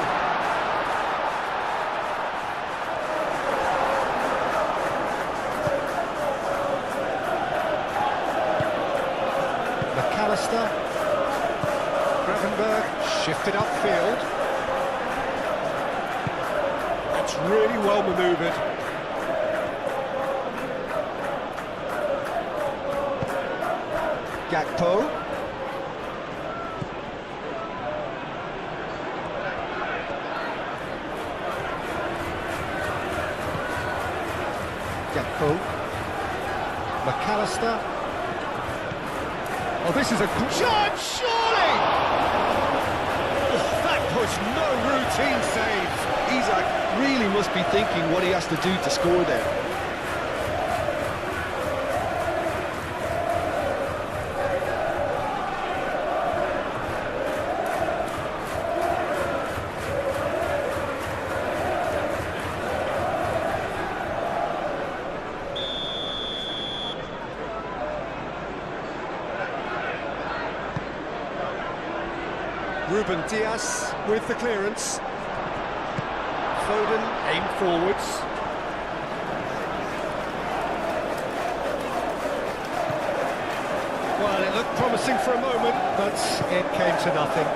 McAllister, Gravenberg, shifted upfield. That's really well manoeuvred. Gakpo. Gakpo, McAllister. Oh, this is a good shot, surely! Oh, that was no routine save. Isak really must be thinking what he has to do to score there. Ruben Dias with the clearance. Foden aimed forwards. Well, it looked promising for a moment, but it came to nothing.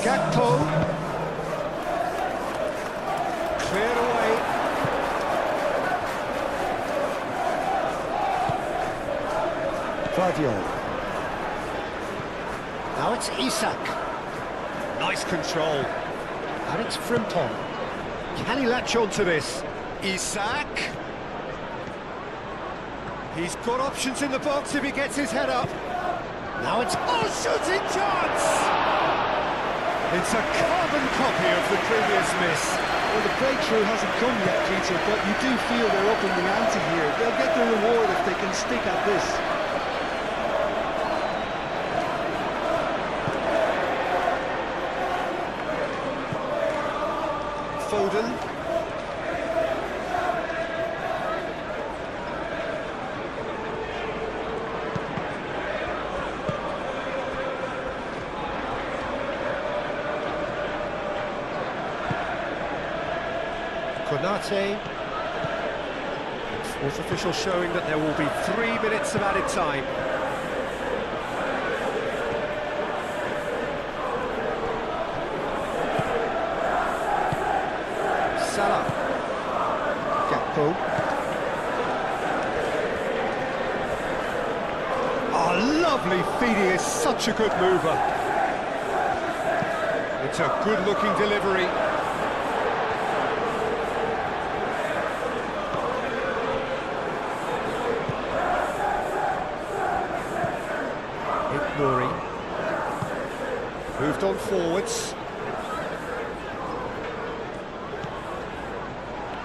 Gakpo. Cleared away. Vardiol. Now it's Isak. Nice control. And it's Frimpong. Can he latch on to this? Isak. He's got options in the box if he gets his head up. Now it's... Oh, shooting chance! It's a carbon copy of the previous miss. Well, the breakthrough hasn't come yet, Peter, but you do feel they're up in the ante here. They'll get the reward if they can stick at this. Foden. Konate. Sports official showing that there will be 3 minutes of added time. Salah. Gakpo. Oh, lovely feed, he is such a good mover. It's a good-looking delivery. Nuri moved on forwards.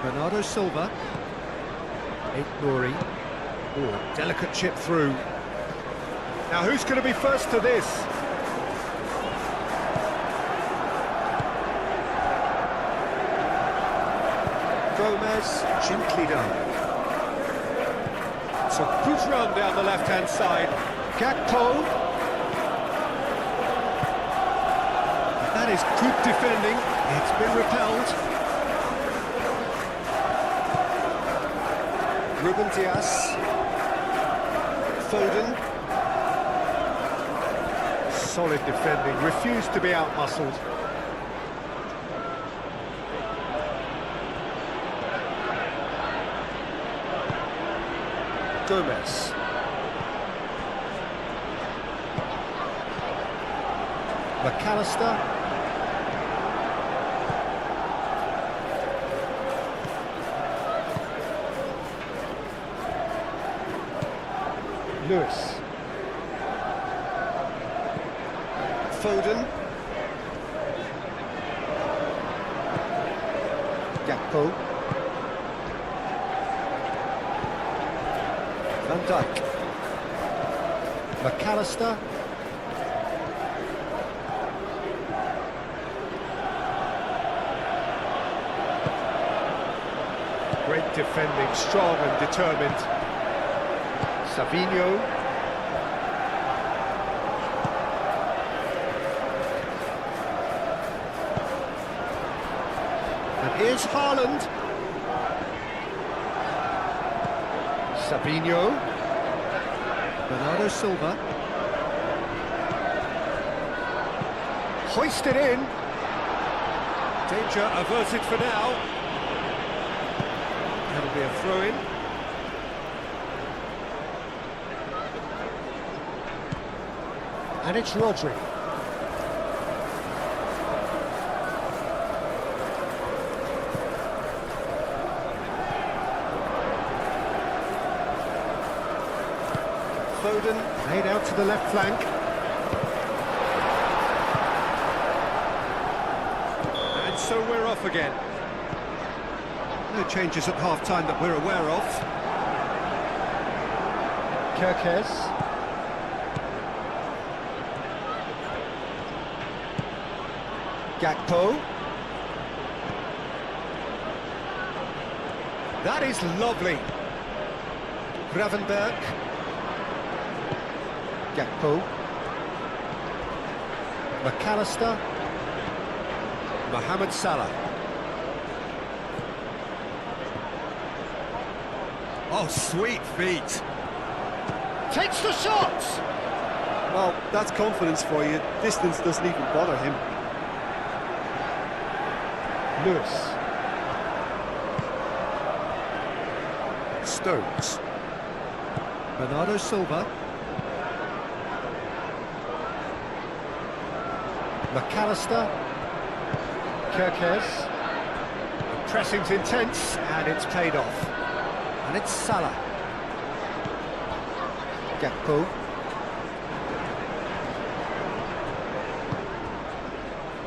Bernardo Silva. Nuri. Oh, delicate chip through. Now who's going to be first to this? Gomez, gently done. It's a good run down the left-hand side. Gakpo. That is good defending. It's been repelled. Ruben Dias. Foden. Solid defending. Refused to be outmuscled. Gomez. McAllister. Lewis. Foden. Gakpo. Van Dijk. McAllister. Great defending, strong and determined. Savinho. And here's Haaland. Savinho. Bernardo Silva. Hoisted in. Danger averted for now. That'll be a throw-in. And it's Rodri. Foden laid out to the left flank. And so we're off again. No changes at half-time that we're aware of. Kerkez. Gakpo. That is lovely. Gravenberg. Gakpo. McAllister. Mohamed Salah. Oh, sweet feet. Takes the shot! Well, that's confidence for you. Distance doesn't even bother him. Lewis. Stones. Bernardo Silva. McAllister. Kerkez. The pressing's intense and it's paid off. And it's Salah. Gakpo.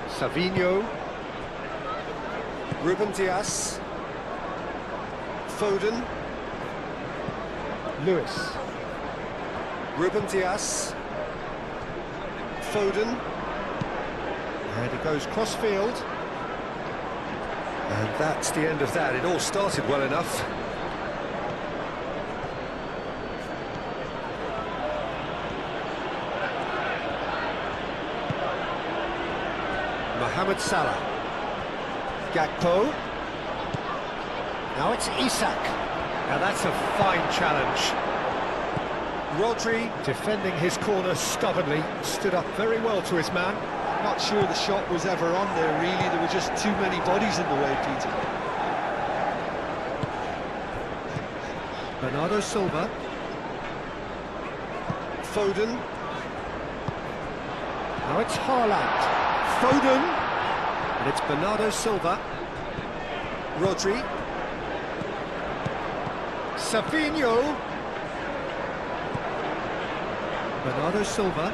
Savinho. Ruben Dias. Foden. Lewis. Ruben Dias. Foden. And it goes cross-field. And that's the end of that. It all started well enough. Mohamed Salah. Gakpo. Now it's Isak. Now that's a fine challenge. Rodri, defending his corner stubbornly, stood up very well to his man. Not sure the shot was ever on there, really. There were just too many bodies in the way, Peter. Bernardo Silva. Foden. Now it's Haaland. Foden. And it's Bernardo Silva. Rodri. Savinho. Bernardo Silva.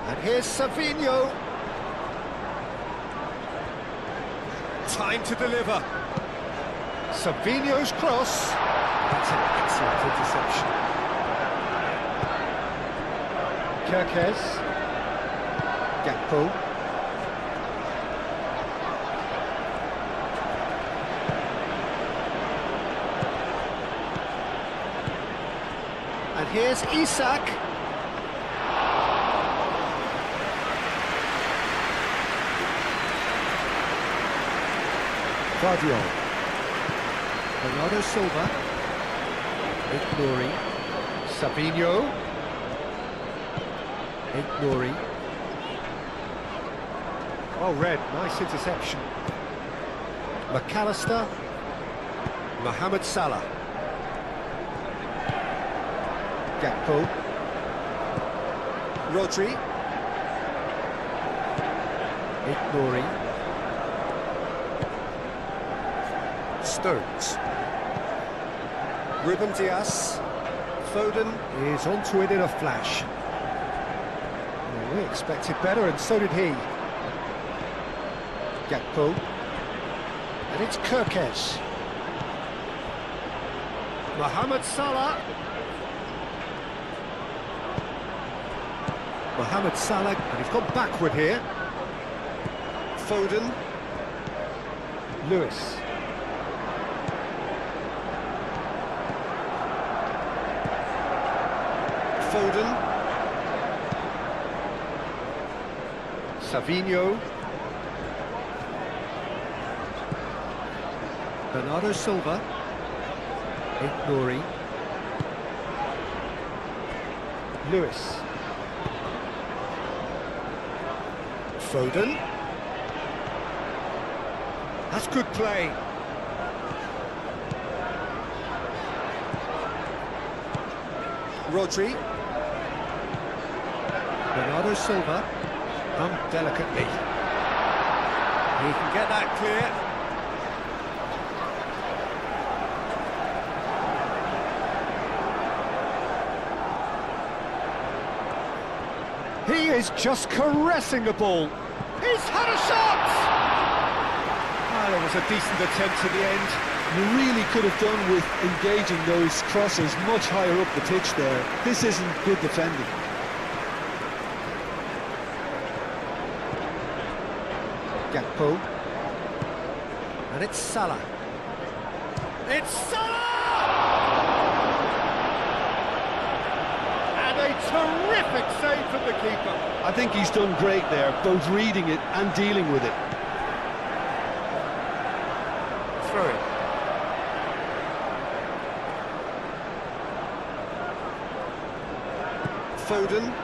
And here's Savinho. Time to deliver. Savinho's cross. That's an excellent interception. Kerkez. Gakpo. And here's Isak. Guardiola. Bernardo Silva. Ignori. Savinho. Ignori. Well read, nice interception. McAllister. Mohamed Salah. Gakpo. Rodri. Ignori. Stones. Ruben Dias. Foden is onto it in a flash. Well, we expected better, and so did he. Gakpo. And it's Kerkez. Mohamed Salah. Mohamed Salah, and he's gone backward here. Foden. Lewis. Foden. Savinho. Bernardo Silva. Ignori. Lewis. Foden. That's good play. Rodri. Bernardo Silva. Delicately. He can get that clear. He is just caressing the ball. He's had a shot! Ah, there was a decent attempt at the end. You really could have done with engaging those crosses much higher up the pitch there. This isn't good defending. Gakpo. And it's Salah. It's Salah! And a terrific save from the keeper. I think he's done great there, both reading it and dealing with it. Throw it. Foden.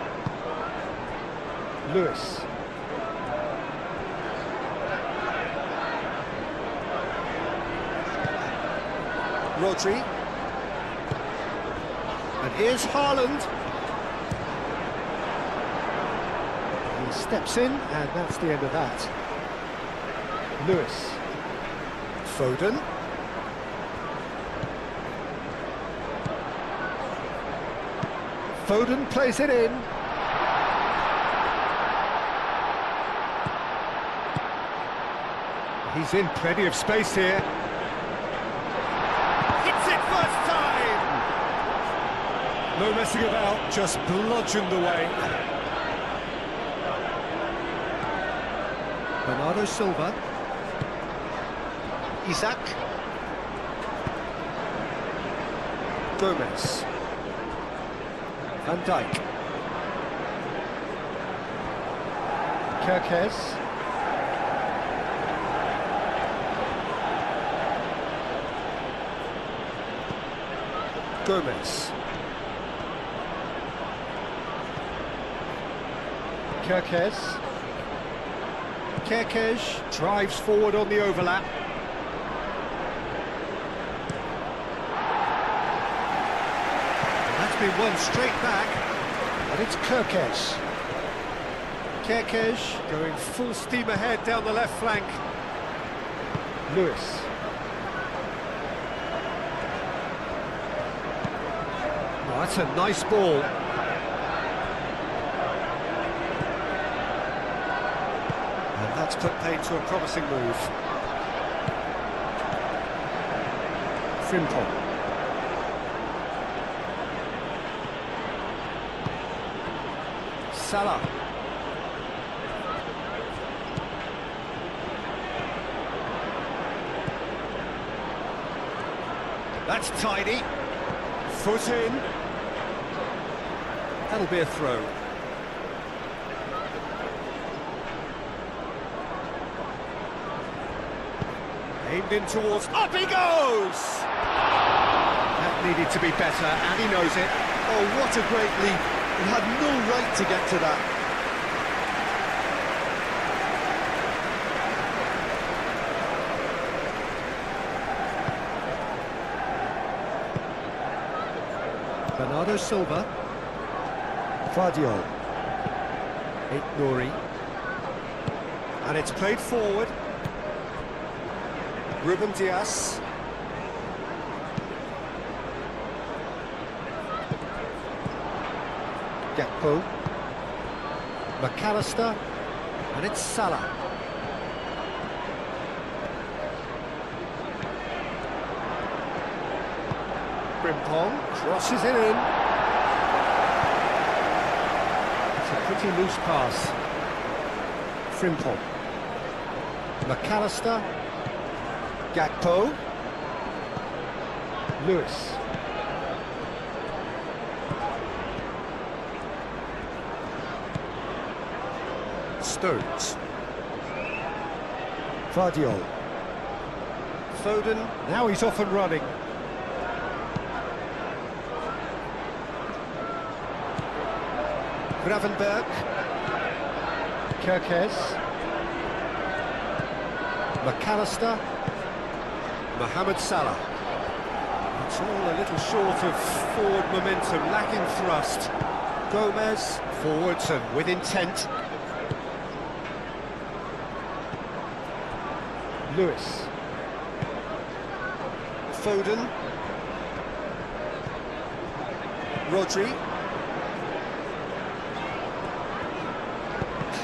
Lewis. Rodri. And here's Haaland. He steps in, and that's the end of that. Lewis. Foden. Foden plays it in. He's in plenty of space here. Hits it first time! No messing about, just bludgeoned away. Bernardo Silva. Isak. Gomez. Van Dijk. Kerkez. Gomez. Kerkez drives forward on the overlap. And that's been won straight back, and it's Kerkez. Kerkez going full steam ahead down the left flank. Lewis. Oh, that's a nice ball. And that's put paid to a promising move. Frimpong. Salah. That's tidy. Foot in. That'll be a throw. Aimed in towards... Up he goes! That needed to be better, and he knows it. Oh, what a great leap. He had no right to get to that. Bernardo Silva. Vardiol. Nouri. And it's played forward. Ruben Dias. Gakpo. McAllister. And it's Salah. Frimpong crosses it in. It's a pretty loose pass. Frimpong. McAllister. Gakpo. Lewis. Stones. Vardiol. Foden. Now he's off and running. Gravenberg. Kerkez. McAllister. Mohamed Salah. It's all a little short of forward momentum, lacking thrust. Gomez, forwards and with intent. Lewis. Foden. Rodri.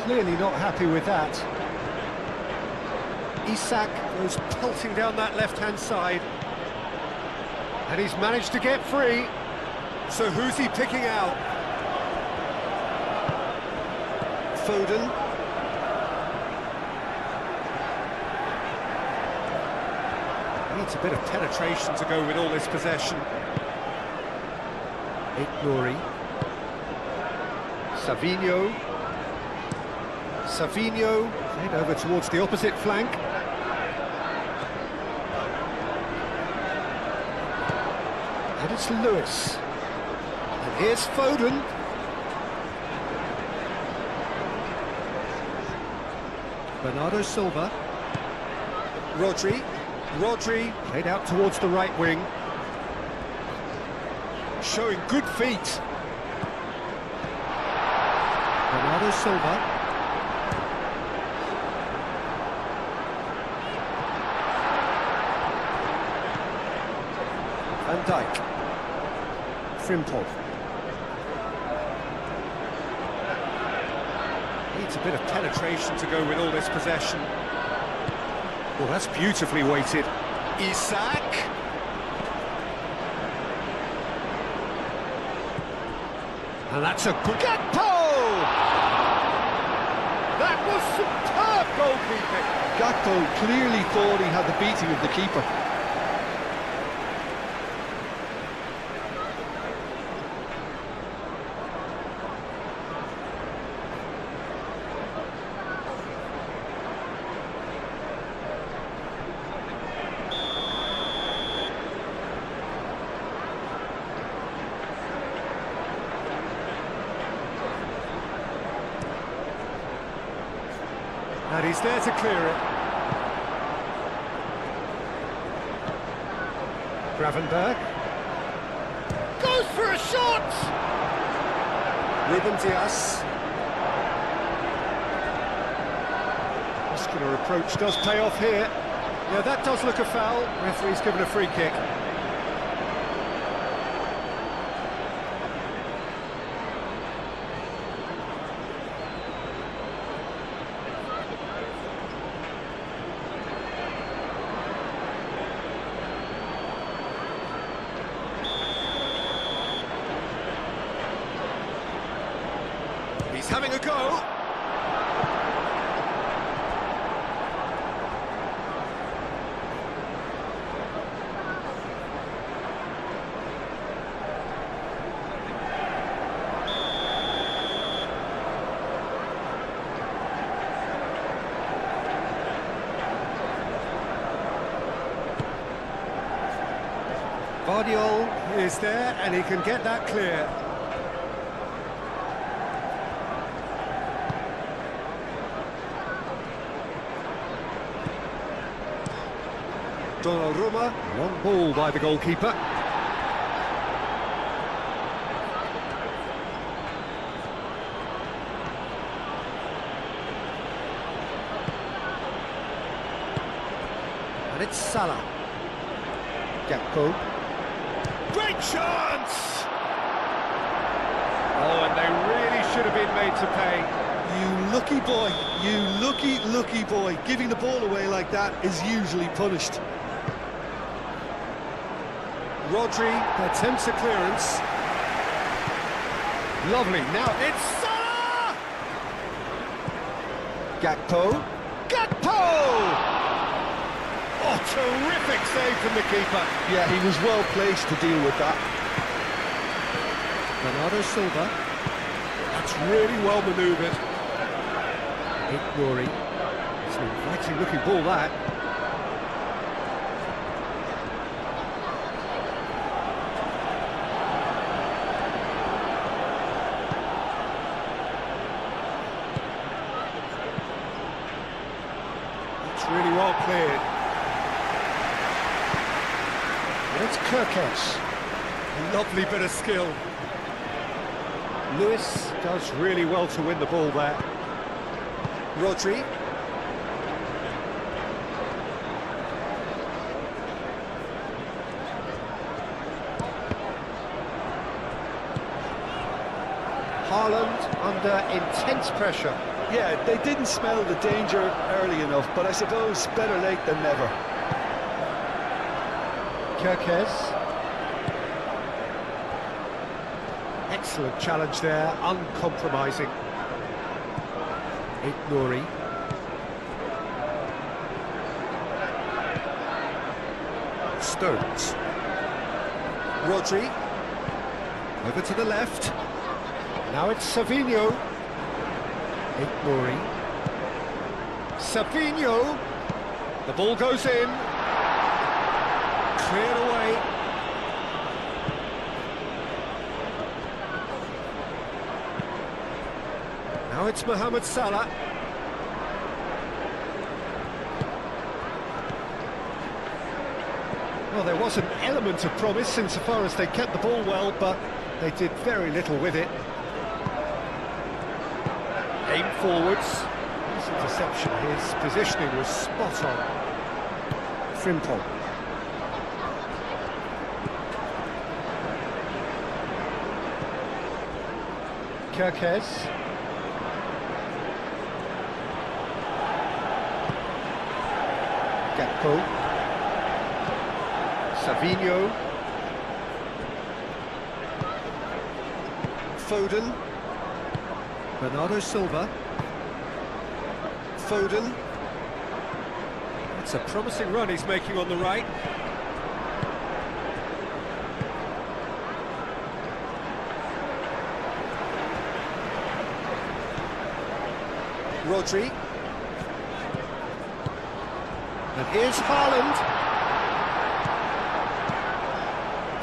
Clearly not happy with that. Isak goes pelting down that left-hand side. And he's managed to get free. So who's he picking out? Foden. Needs a bit of penetration to go with all this possession. Nouri. Savinho. Played over towards the opposite flank. And it's Lewis. And here's Foden. Bernardo Silva. Rodri played out towards the right wing. Showing good feet. Bernardo Silva. Van Dijk. Frimpong. Needs a bit of penetration to go with all this possession. Well, that's beautifully weighted. Isak. And that's a good... Gakpo! That was superb goalkeeping. Gakpo clearly thought he had the beating of the keeper. And he's there to clear it. Gravenberg. Goes for a shot! Ruben Dias. Muscular approach does pay off here. Yeah, that does look a foul. Referee's given a free kick. He's having a go. Guardiola is there and he can get that clear. Donnarumma, long ball by the goalkeeper. And it's Salah. Gakpo. Great chance! Oh, and they really should have been made to pay. You lucky boy, you lucky boy. Giving the ball away like that is usually punished. Rodri attempts a clearance. Lovely, now it's Salah! Gakpo. Gakpo! Oh, terrific save from the keeper. Yeah, he was well placed to deal with that. Bernardo Silva. That's really well manoeuvred. Rory. It's an inviting looking ball, that. It's really well cleared. And it's Kirkes. A lovely bit of skill. Lewis does really well to win the ball there. Rodri. Haaland under intense pressure. Yeah, they didn't smell the danger early enough, but I suppose better late than never. Kirkes. Excellent challenge there, uncompromising. Nouri. Stones. Rodri. Over to the left. Now it's Savinho. Nouri. Savinho. The ball goes in. Cleared away. Now it's Mohamed Salah. Well, there was an element of promise insofar as they kept the ball well, but they did very little with it. Aim forwards. His interception, his positioning was spot on. Frimpong. Kirkes. Gakpo. Savinho. Foden. Bernardo Silva. Foden. It's a promising run he's making on the right. Rodri. And here's Haaland.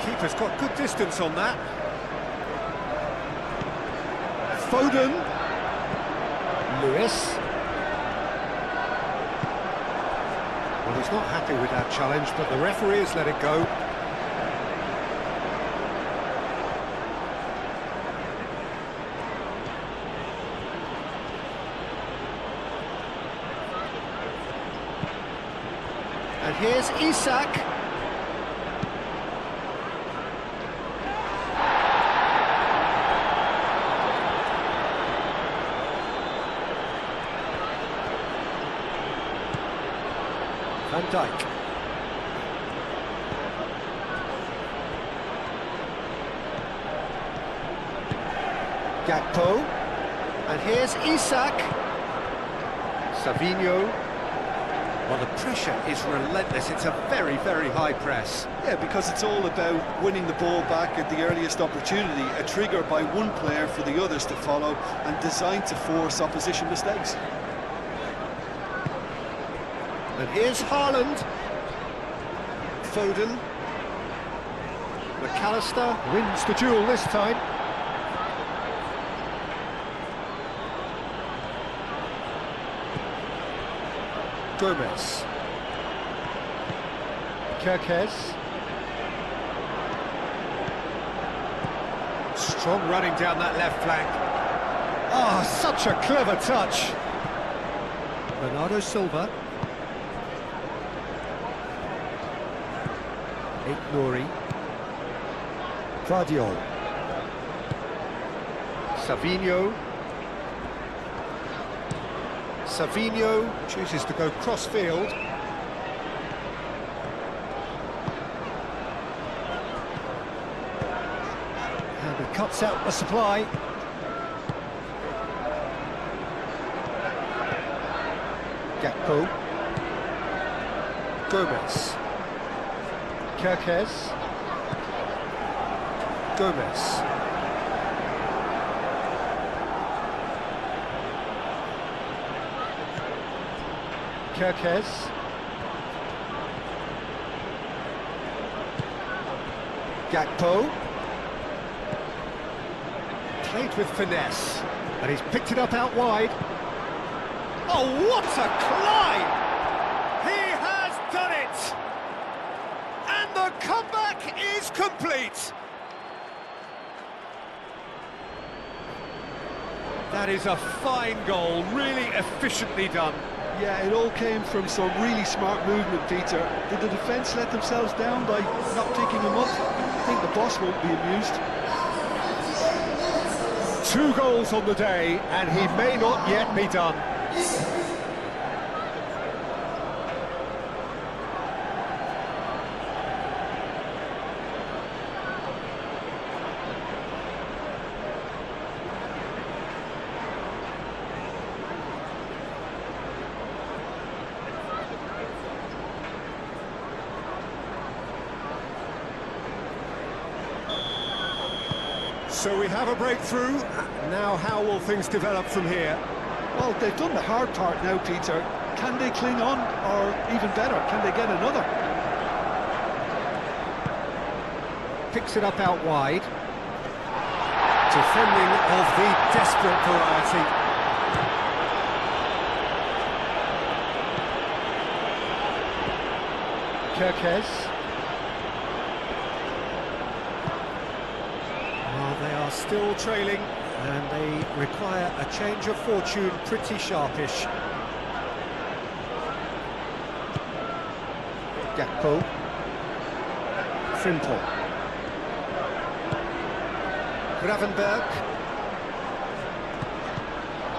Keeper's got good distance on that. Foden. Lewis. He's not happy with that challenge, but the referee has let it go. And here's Isak. Van Dijk. Gakpo. And here's Isak. Savinho. Well, the pressure is relentless. It's a very, very high press. Yeah, because it's all about winning the ball back at the earliest opportunity, a trigger by one player for the others to follow, and designed to force opposition mistakes. And here's Haaland. Foden. McAllister wins the duel this time. Gomez. Kirkes. Strong running down that left flank. Ah, such a clever touch. Bernardo Silva. Nouri. Vardiol. Savinho. Savinho chooses to go cross-field. And he cuts out the supply. Gakpo. Gomez. Kirkes. Gomez. Kirkes. Gakpo. Played with finesse, and he's picked it up out wide. Oh, what a climb! He has done it! And the comeback is complete! That is a fine goal, really efficiently done. Yeah, it all came from some really smart movement, Peter. Did the defence let themselves down by not picking him up? I think the boss won't be amused. 2 goals on the day, and he may not yet be done. So we have a breakthrough. Now how will things develop from here? Well, they've done the hard part now, Peter. Can they cling on, or even better, can they get another? Picks it up out wide. Defending of the desperate variety. Kirkes. They are still trailing, and they require a change of fortune pretty sharpish. Gakpo. Frimpong. Gravenberg.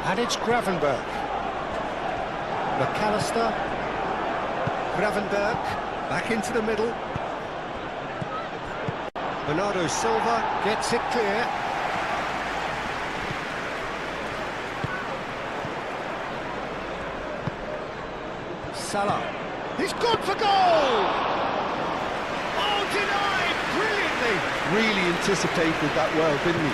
And it's Gravenberg. McAllister. Gravenberg. Back into the middle. Bernardo Silva gets it clear. Salah. He's good for goal! Oh, denied brilliantly! Really anticipated that well, didn't he?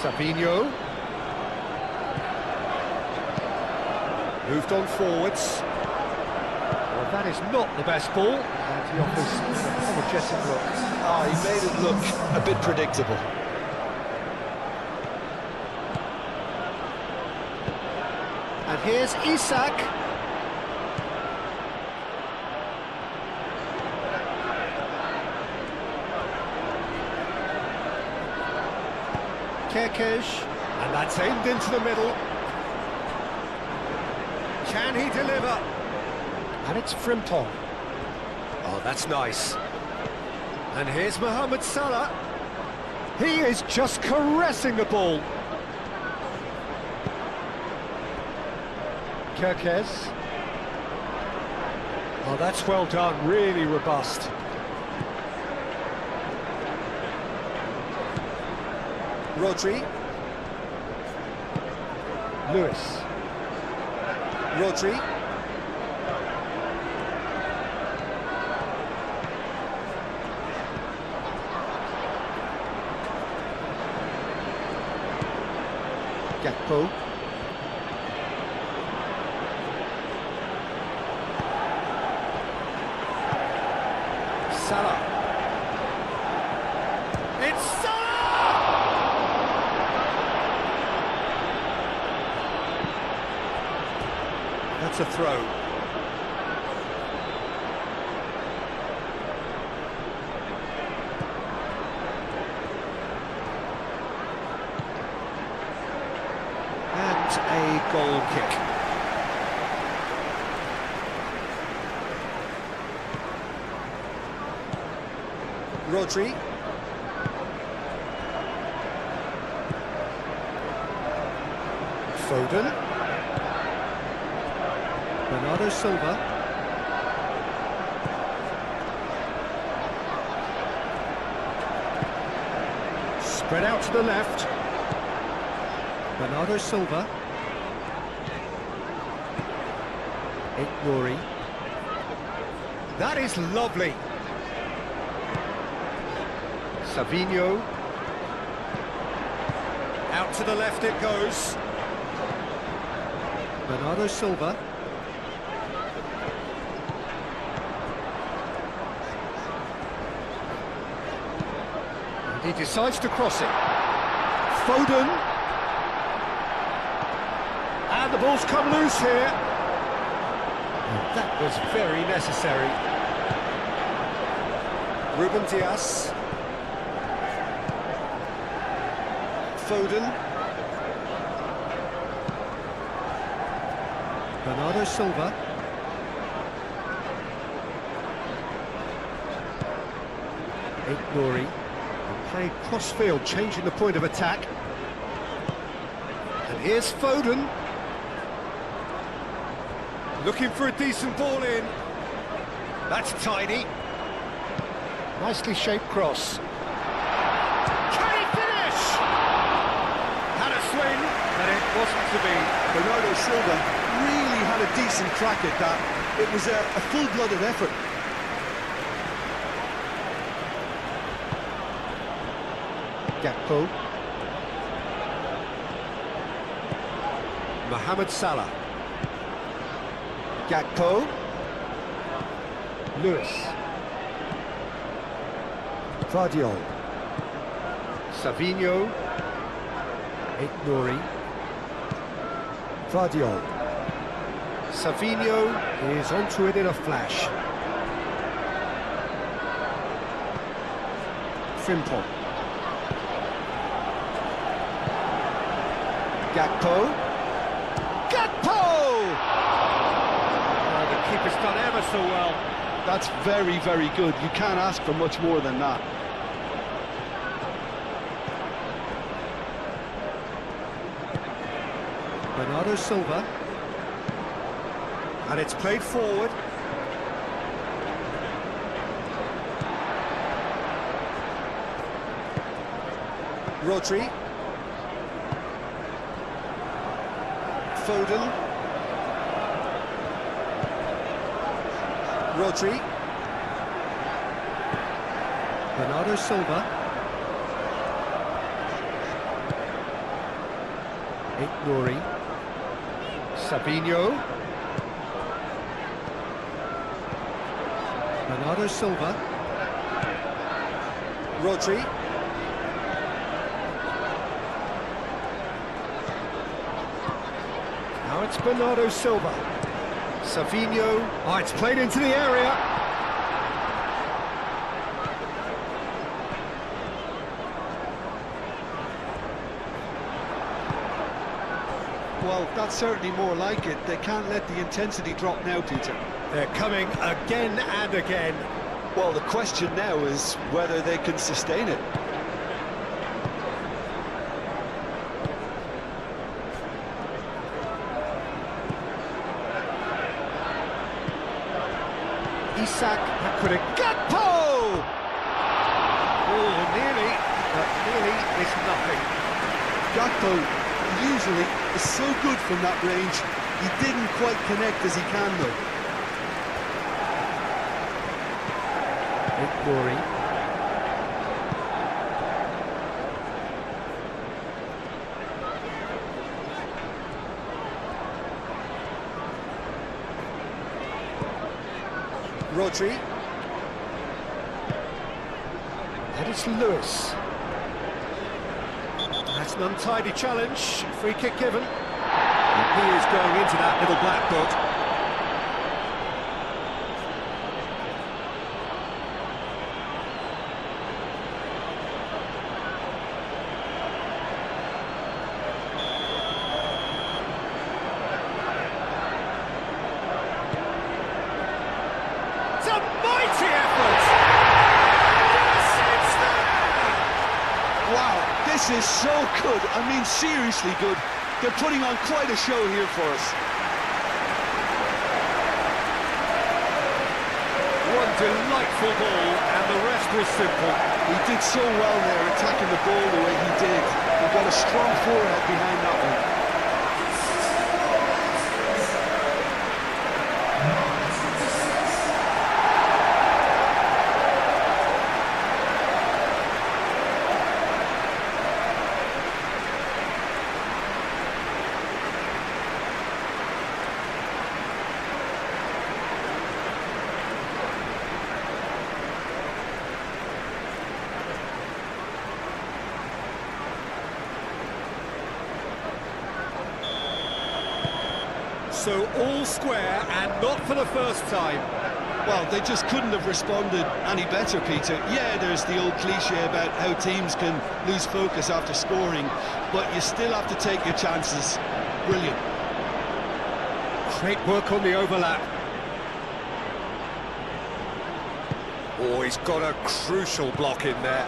Savinho. Moved on forwards. Well, that is not the best ball, and he offers an apologetic look. Ah, he made it look a bit predictable. Here's Isak. Kerkesh, and that's aimed into the middle. Can he deliver? And it's Frimpong. Oh, that's nice. And here's Mohamed Salah. He is just caressing the ball. Kerkez. Oh, that's well done, really robust. Rodri. Lewis. Rodri. Gakpo. Salah. It's Salah! That's a throw. And a goal kick. Rodri. Foden. Bernardo Silva. Spread out to the left. Bernardo Silva. Ignori. That is lovely. Savinho. Out to the left it goes. Bernardo Silva. And he decides to cross it. Foden. And the ball's come loose here. And that was very necessary. Ruben Dias. Foden. Bernardo Silva. Ignori. Playing cross-field, changing the point of attack. And here's Foden. Looking for a decent ball in. That's tidy. Nicely shaped cross. Can he finish? Had a swing, but it wasn't to be. Bernardo Silva really had a decent crack at that. It was a full-blooded effort. Gakpo. Mohamed Salah. Gakpo. Lewis. Vardiol. Savinho. Ignori. Vardiol. Savinho is onto it in a flash. Frimpong. Gakpo. Gakpo! Oh, the keeper's done ever so well. That's very, very good. You can't ask for much more than that. Bernardo Silva. And it's played forward. Rodri. Foden. Rodri. Bernardo Silva. Ignori. Savinho. Bernardo Silva. Rodri. Now it's Bernardo Silva. Savinho. Oh, it's played into the area. Well, that's certainly more like it. They can't let the intensity drop now, Peter. They're coming again and again. Well, the question now is whether they can sustain it. Isak, that could have... Gakpo! Oh, nearly, but nearly is nothing. Gakpo usually is so good from that range. He didn't quite connect as he can, though. Glory. Rodri. And it's Lewis. That's an untidy challenge. Free kick given. And he is going into that little black book. It's a mighty effort! Yes, it's there! Wow, this is so good. I mean, seriously good. They're putting on quite a show here for us. One delightful ball, and the rest was simple. He did so well there, attacking the ball the way he did. He got a strong forehead behind that one. So all square, and not for the first time. Well, they just couldn't have responded any better, Peter. Yeah, there's the old cliche about how teams can lose focus after scoring, but you still have to take your chances. Brilliant. Great work on the overlap. Oh, he's got a crucial block in there.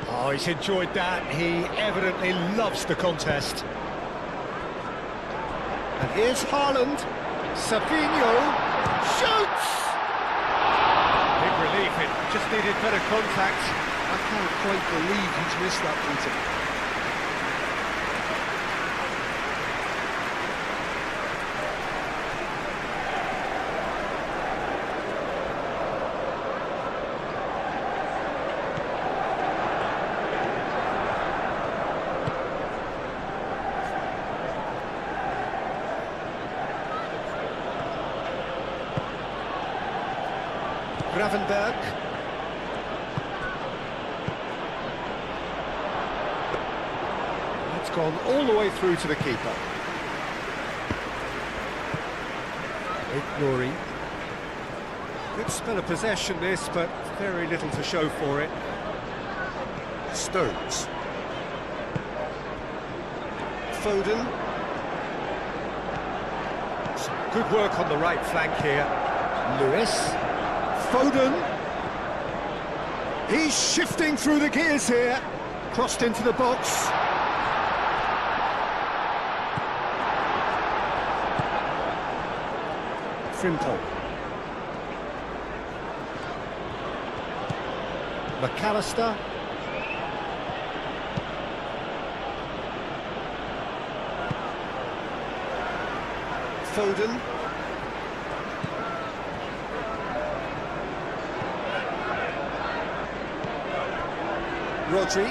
Oh, he's enjoyed that. He evidently loves the contest. And here's Haaland. Savinho shoots! Big relief, it just needed better contact. I can't quite believe he's missed that, Peter. Gravenberg. It's gone all the way through to the keeper. Glory. Good spell of possession this, but very little to show for it. Stones. Foden. Some good work on the right flank here. Lewis. Foden. He's shifting through the gears here. Crossed into the box. Frimpong. McAllister. Foden. Rodri.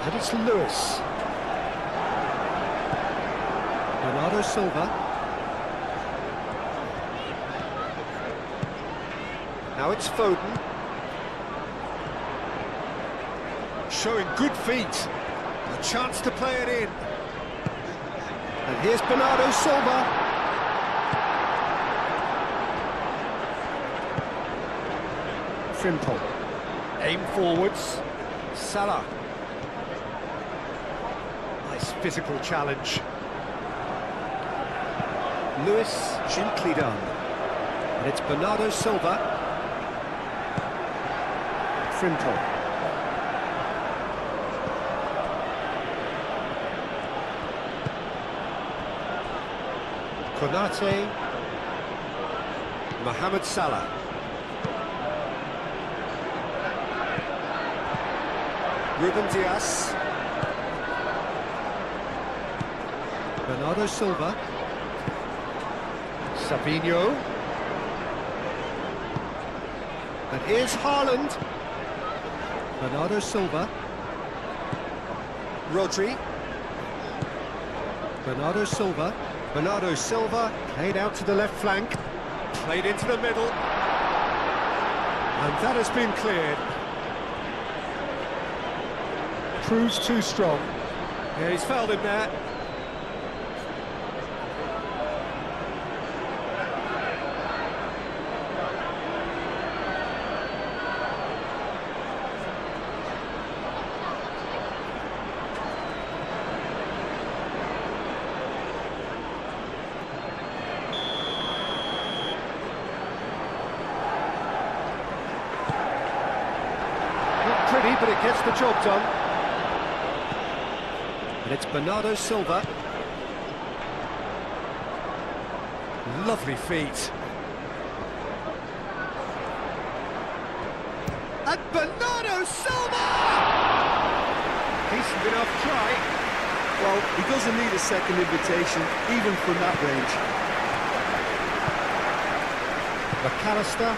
And it's Lewis. Bernardo Silva. Now it's Foden. Showing good feet. A chance to play it in. And here's Bernardo Silva. Frimpong. Aim forwards. Salah. Nice physical challenge. Lewis, gently done. And it's Bernardo Silva. Frimpong. Konate. Mohamed Salah. Ruben Dias. Bernardo Silva. Savinho. And here's Haaland. Bernardo Silva. Rodri. Bernardo Silva. Bernardo Silva played out to the left flank. Played into the middle. And that has been cleared. Proves too strong. Yeah, he's fouled him there. Not pretty, but it gets the job done. And it's Bernardo Silva. Lovely feet. And Bernardo Silva! Decent enough try. Well, he doesn't need a second invitation, even from that range. McAllister.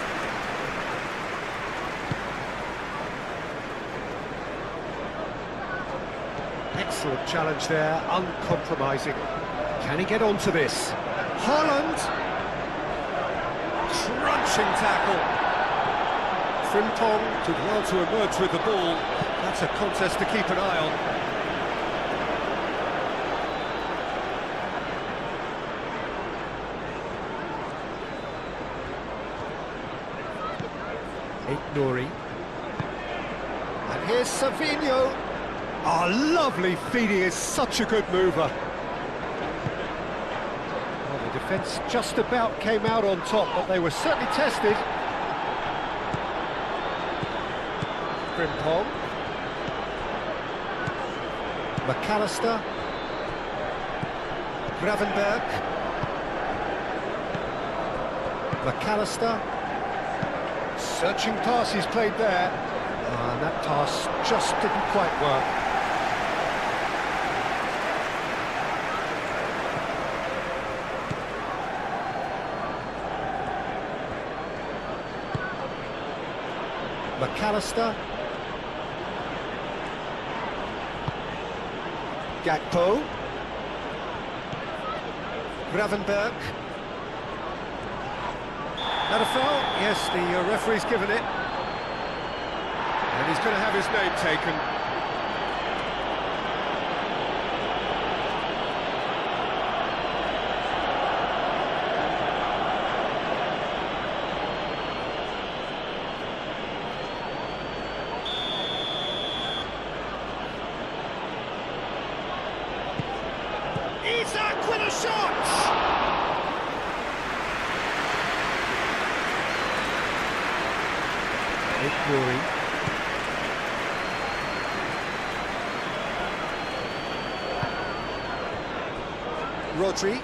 Excellent challenge there, uncompromising. Can he get onto this? Haaland! Crunching tackle. Frimpong did well to emerge with the ball. That's a contest to keep an eye on. Nori. And here's Savinho. Oh, lovely feet, he is such a good mover. Well, the defence just about came out on top, but they were certainly tested. Frimpong. McAllister. Gravenberg. McAllister. Searching pass he's played there. And that pass just didn't quite work. McAllister. Gakpo. Gravenberg. That a foul? Yes, the referee's given it. And he's going to have his name taken. Isak with a shot! Rory. Rodri.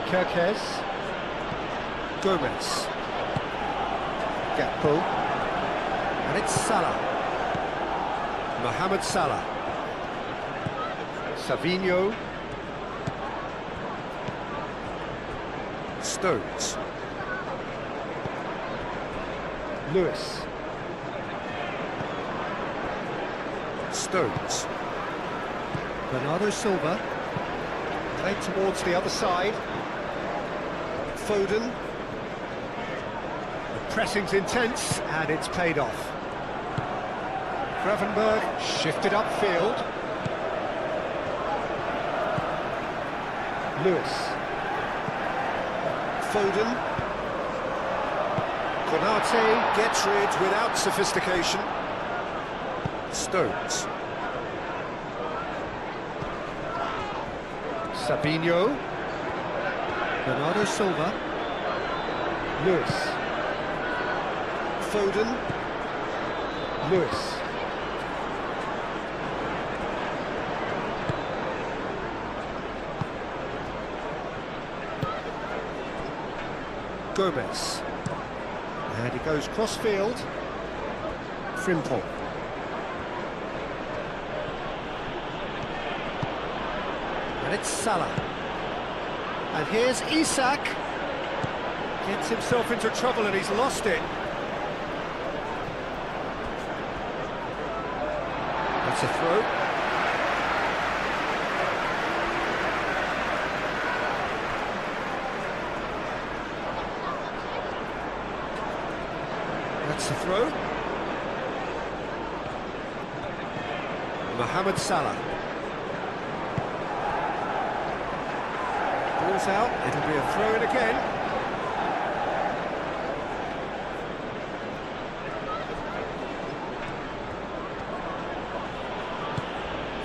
Kirkes. Gomez. Gakpo. And it's Salah. Mohamed Salah. Savinho. Stones. Lewis. Stones. Bernardo Silva. Played towards the other side. Foden. pressing's intense, and it's paid off. Gravenberg shifted upfield. Lewis. Foden. Konate gets rid without sophistication. Stones. Sabinho. Bernardo Silva. Lewis. Foden. Lewis. Gomez. And he goes cross-field. Frimpong. And it's Salah. And here's Isak. Gets himself into trouble and he's lost it. That's a throw. That's the throw. Mohamed Salah. Ball's out, it'll be a throw-in again.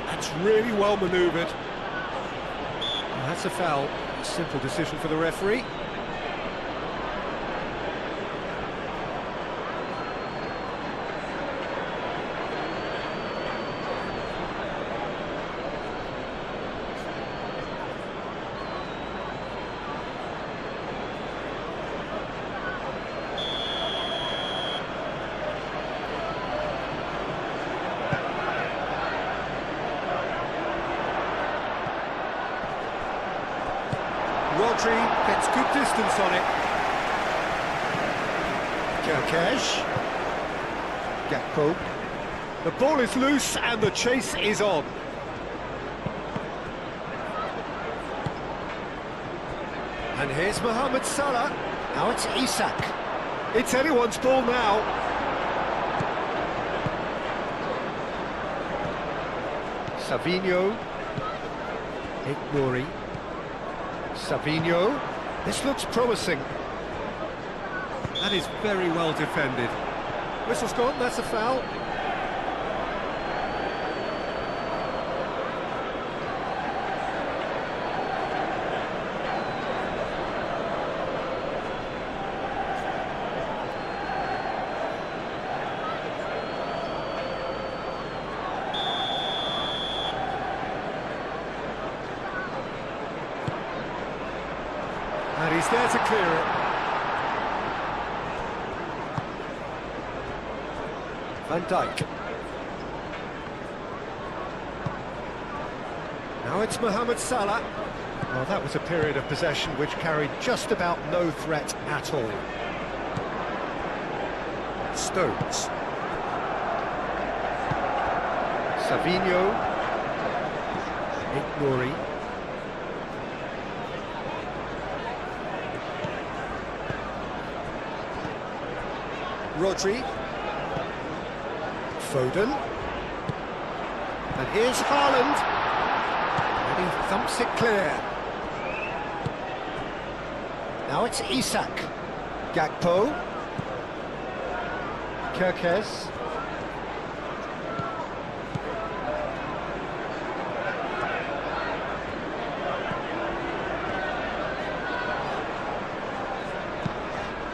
That's really well manoeuvred. And that's a foul. A simple decision for the referee. Rodri gets good distance on it. Kerkesh. Gakpo. The ball is loose and the chase is on. And here's Mohamed Salah. Now it's Isak. It's anyone's ball now. Savinho. Ignori. Savinho. This looks promising. That is very well defended. Whistle's gone, that's a foul. And he's there to clear it. Van Dijk. Now it's Mohamed Salah. Well, that was a period of possession which carried just about no threat at all. Stones. Savinho. Ignori. Rodri. Foden. And here's Haaland. And he thumps it clear. Now it's Isak. Gakpo. Kerkez.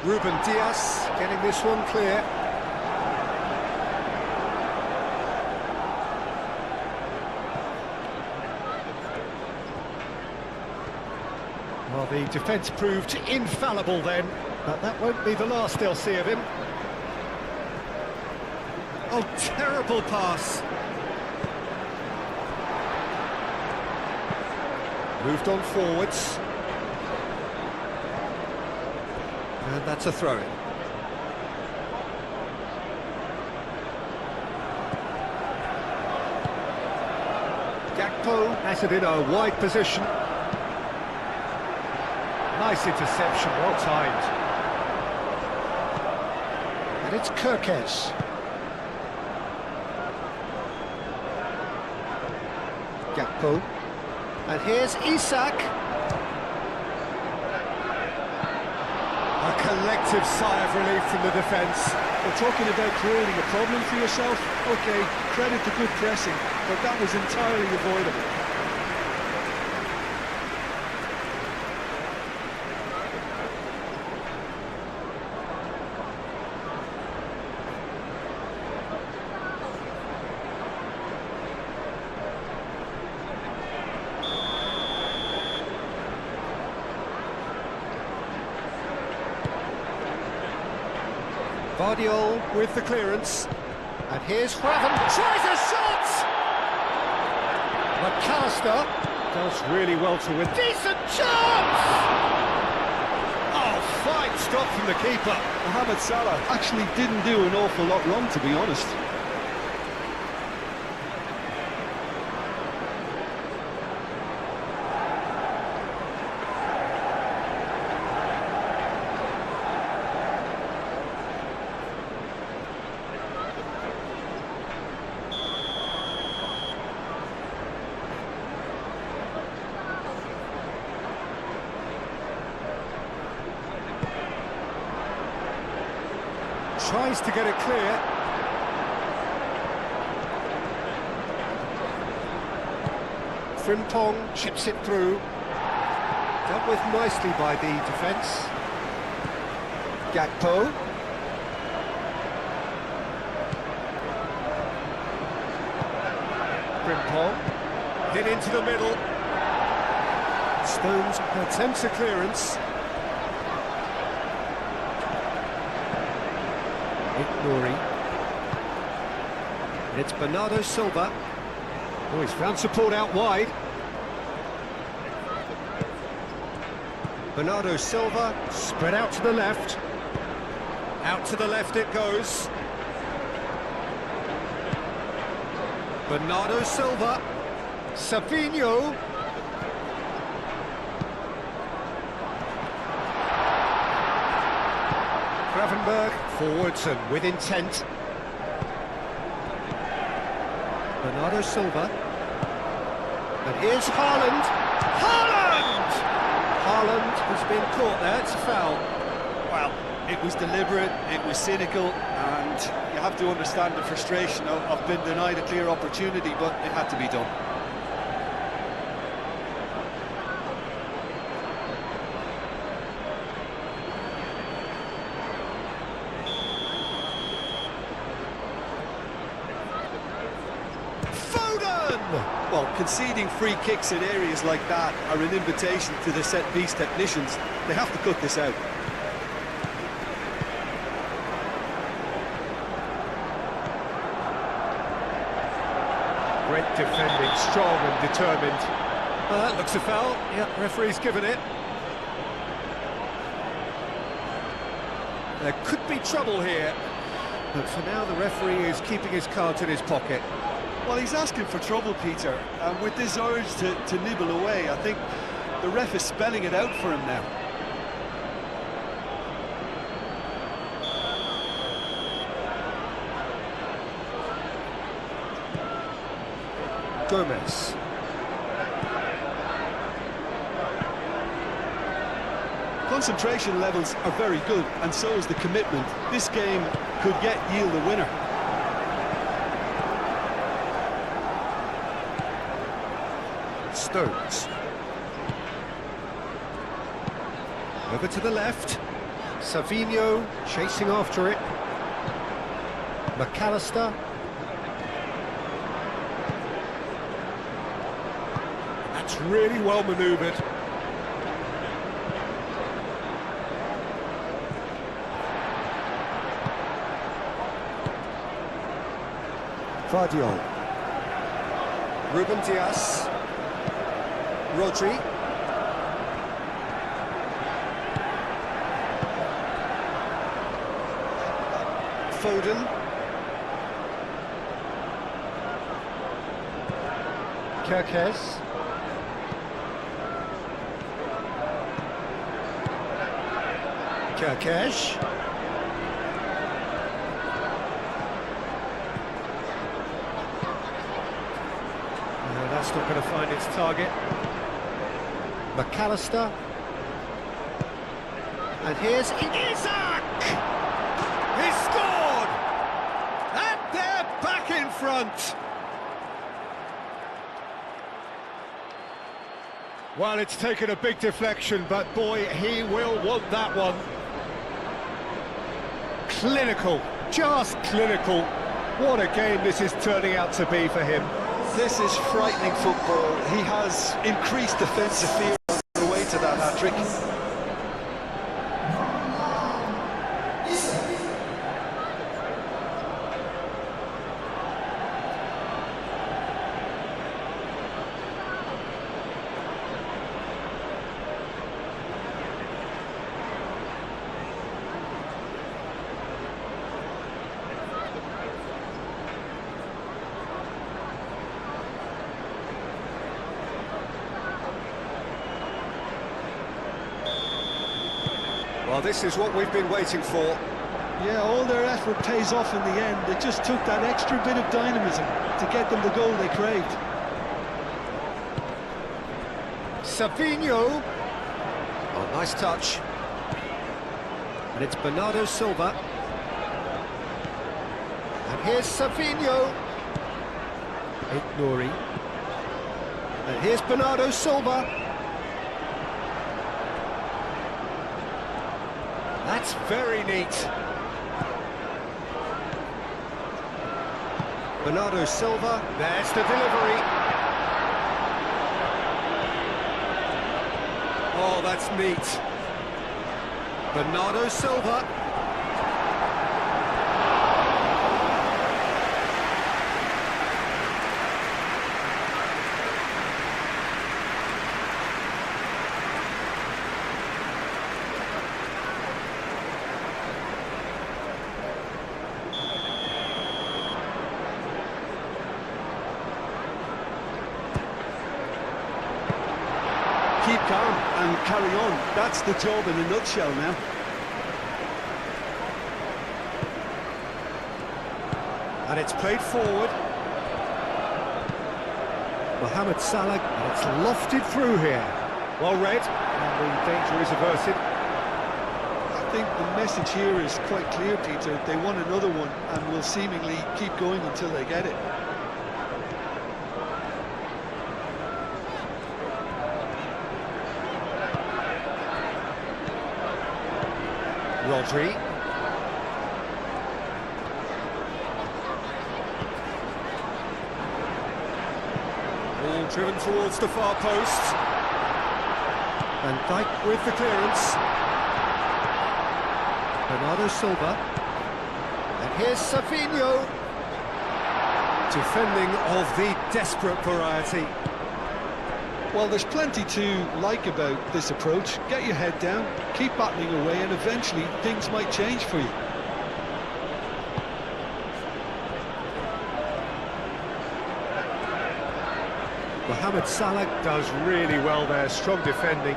Ruben Dias getting this one clear. Well, the defence proved infallible then, but that won't be the last they'll see of him. Oh, terrible pass. Moved on forwards. And that's a throw-in. Gakpo has it in a wide position. Nice interception, well timed. And it's Kirkes. Gakpo. And here's Isak. A collective sigh of relief from the defence. We're talking about creating a problem for yourself. OK, credit to good pressing, but that was entirely avoidable. Vardiol with the clearance. And here's Raven. Tries a shot! McAllister does really well to win. Decent chance! Oh, fine stop from the keeper. Mohamed Salah actually didn't do an awful lot wrong, to be honest. Tries to get it clear. Frimpong chips it through. Dealt with nicely by the defence. Gakpo. Frimpong. Hit into the middle. Stones attempts a clearance. Nori. And it's Bernardo Silva. Oh, he's found support out wide. Bernardo Silva spread out to the left. Out to the left it goes. Bernardo Silva. Savinho. Gravenberg forwards and with intent. Bernardo Silva. And here's Haaland. Haaland! Haaland has been caught there, it's a foul. Well, it was deliberate, it was cynical, and you have to understand the frustration of being denied a clear opportunity, but it had to be done. Well, conceding free kicks in areas like that are an invitation to the set-piece technicians. They have to cut this out. Great defending, strong and determined. Well, that looks a foul. Yeah, referee's given it. There could be trouble here, but for now the referee is keeping his cards in his pocket. Well, he's asking for trouble, Peter, and with this urge to nibble away, I think the ref is spelling it out for him now. Gomez. Concentration levels are very good, and so is the commitment. This game could yet yield a winner. Stones. Over to the left. Savinho chasing after it. McAllister. That's really well manoeuvred. Vardiol. Ruben Dias. Rodri. Foden. Kirkes. Kirkes. its target. McAllister. And here's Isak! He scored! And they're back in front! Well, it's taken a big deflection, but boy, he will want that one. Clinical, just clinical. What a game this is turning out to be for him. This is frightening football. He has increased defensive fear on the way to that hat-trick. Well, this is what we've been waiting for. Yeah, all their effort pays off in the end. It just took that extra bit of dynamism to get them the goal they craved. Savinho. Oh, nice touch. And it's Bernardo Silva. And here's Savinho. Nuri. And here's Bernardo Silva. That's very neat. Bernardo Silva, there's the delivery. Oh, that's neat. Bernardo Silva. Keep calm and carry on. That's the job in a nutshell now. And it's played forward. Mohamed Salah, and it's lofted through here. Well read, and the danger is averted. I think the message here is quite clear, Peter. They want another one and will seemingly keep going until they get it. Rodri. Ball driven towards the far post. Van Dijk with the clearance. Bernardo Silva. And here's Savinho. Defending of the desperate variety. Well, there's plenty to like about this approach. Get your head down, keep battling away, and eventually things might change for you. Mohamed Salah does really well there, strong defending.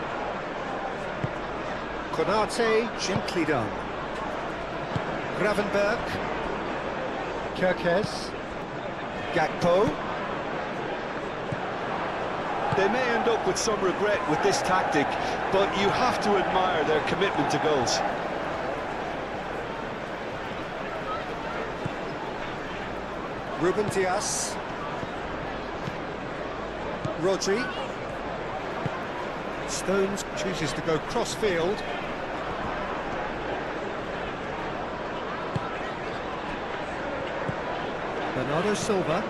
Konate, gently done. Gravenberg. Kerkez. Gakpo. They may end up with some regret with this tactic, but you have to admire their commitment to goals. Ruben Dias. Rodri. Stones chooses to go cross-field. Bernardo Silva.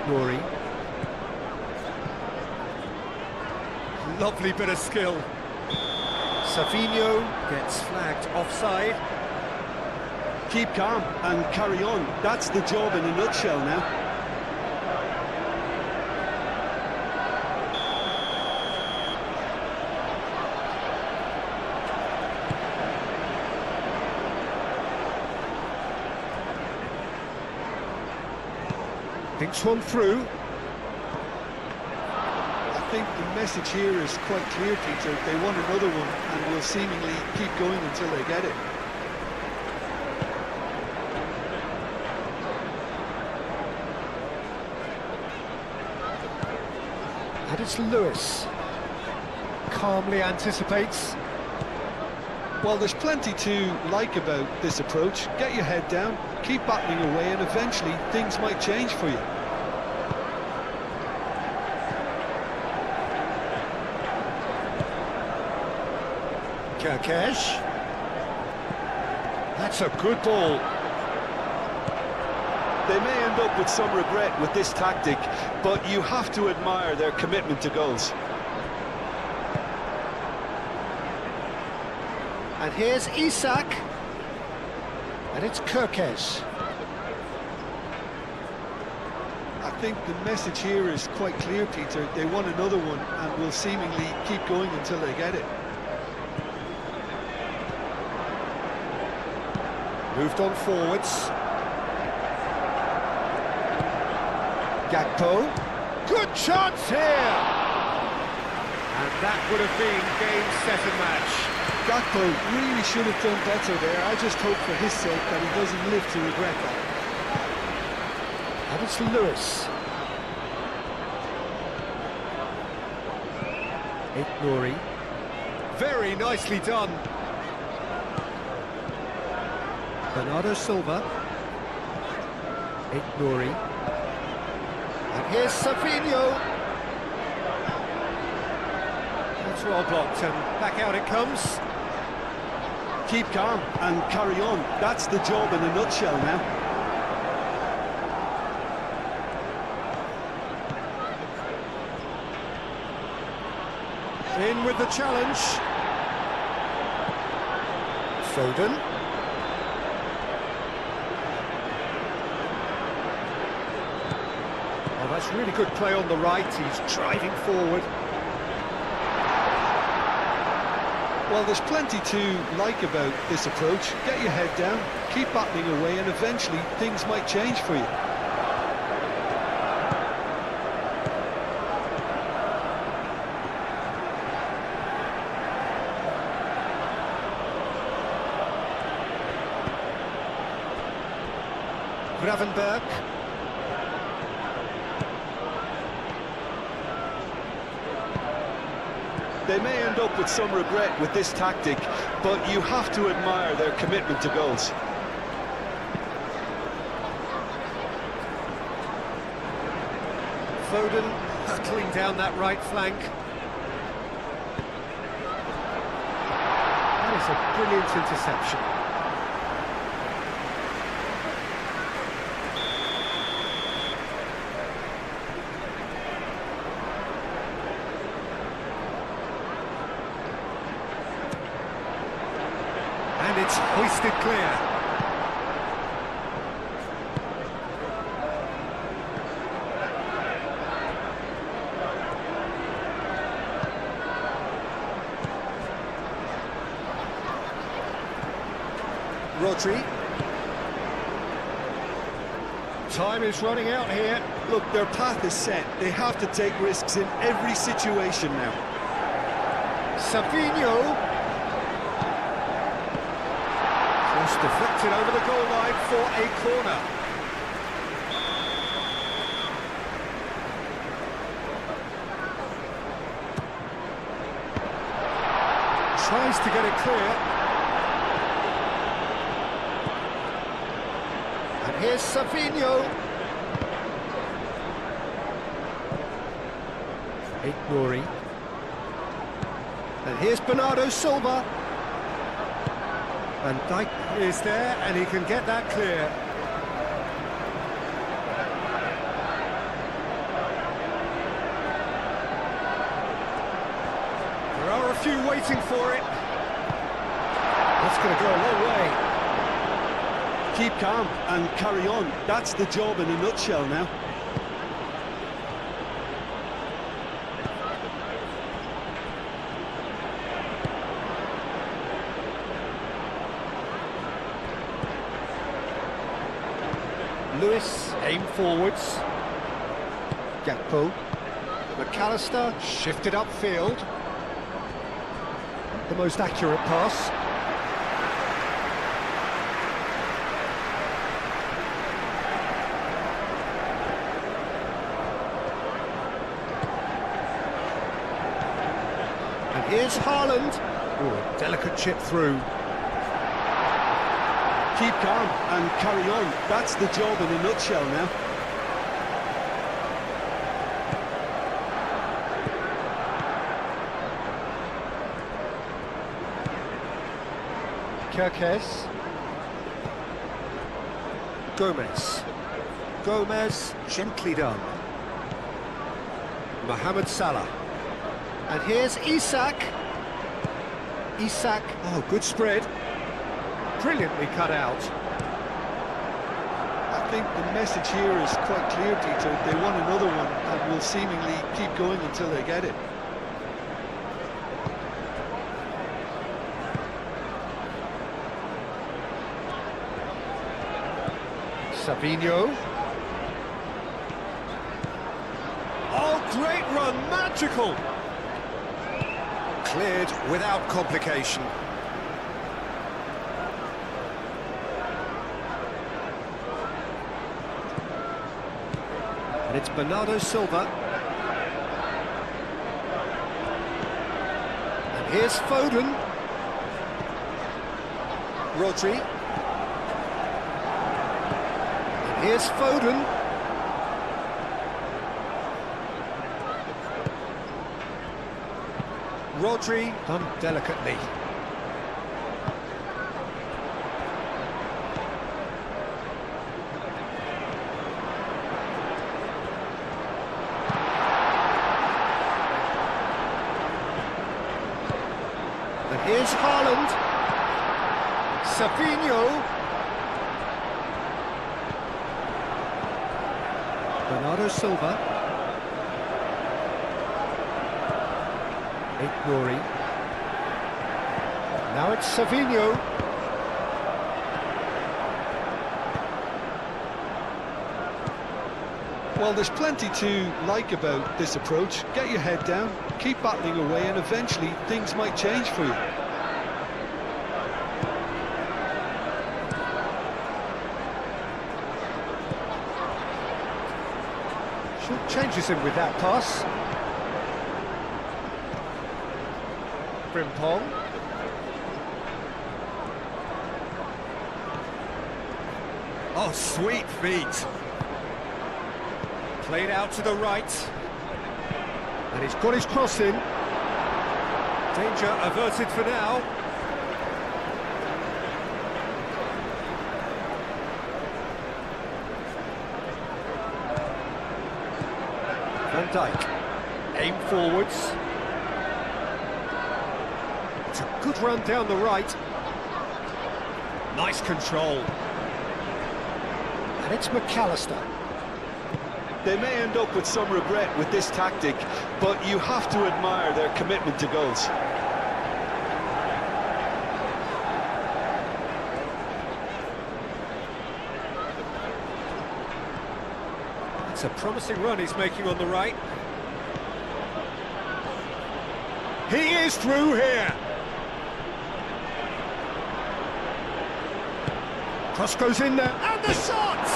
Nuri. Lovely bit of skill. Savinho gets flagged offside. Keep calm and carry on. That's the job in a nutshell now. Thinks one through. I think the message here is quite clear, Peter. They want another one and will seemingly keep going until they get it. it's Lewis. Calmly anticipates. Well, there's plenty to like about this approach. Get your head down, keep battling away, and eventually things might change for you. Kirkesh. That's a good ball. They may end up with some regret with this tactic, but you have to admire their commitment to goals. And here's Isak. And it's Kirkesh. I think the message here is quite clear, Peter. They want another one and will seemingly keep going until they get it. Moved on forwards. Gakpo. Good chance here! And that would have been game, set and match. Gakpo really should have done better there. I just hope for his sake that he doesn't live to regret that. And it's Lewis. Nouri. Very nicely done. Bernardo Silva. Nouri. And here's Savinho. That's well blocked, and back out it comes. Keep calm and carry on. That's the job in a nutshell now. In with the challenge. Foden. Oh, that's really good play on the right. He's driving forward. Well, there's plenty to like about this approach. Get your head down, keep battling away, and eventually things might change for you. Gravenberg. They may end up with some regret with this tactic, but you have to admire their commitment to goals. Foden hurtling down that right flank. That is a brilliant interception. And it's hoisted clear. Rodri. Time is running out here. Look, their path is set. They have to take risks in every situation now. Savinho. Just deflected over the goal line for a corner. Tries to get it clear. And here's Savinho. Nouri. And here's Bernardo Silva. Van Dijk is there, and he can get that clear. There are a few waiting for it. That's going to go a long way. Keep calm and carry on. That's the job in a nutshell now. Lewis, aim forwards. Gakpo. McAllister, shifted upfield. The most accurate pass. And here's Haaland. Oh, delicate chip through. Keep calm and carry on. That's the job in a nutshell now. Kirkes. Gomez. Gomez, gently done. Mohamed Salah. And here's Isak. Isak, oh, good spread. Brilliantly cut out. I think the message here is quite clear, Peter. They want another one and will seemingly keep going until they get it. Savinho. Oh, great run, magical! Cleared without complication. And it's Bernardo Silva. And here's Foden. Rodri. And here's Foden. Rodri, done delicately. And here's Haaland. Savinho. Bernardo Silva. Nori. Now it's Savinho. Well, there's plenty to like about this approach. Get your head down, keep battling away, and eventually things might change for you. Short changes him with that pass. Frimpong. Oh, sweet feet. Played out to the right. And he's got his cross in. Danger averted for now. Van Dijk. Aim forwards. It's a good run down the right. Nice control. And it's McAllister. They may end up with some regret with this tactic, but you have to admire their commitment to goals. It's a promising run he's making on the right. He is through here. Cross goes in there, and the shot!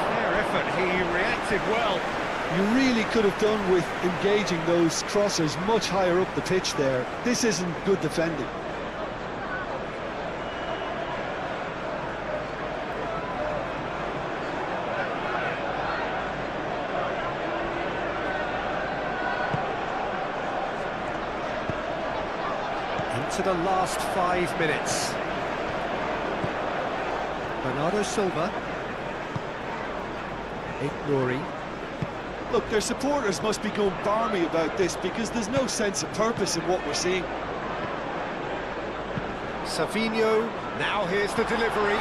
Fair effort, he reacted well. You really could have done with engaging those crossers much higher up the pitch there. This isn't good defending. Into the last 5 minutes. Bernardo Silva. Nori. Look, their supporters must be going barmy about this because there's no sense of purpose in what we're seeing. Savinho, now here's the delivery.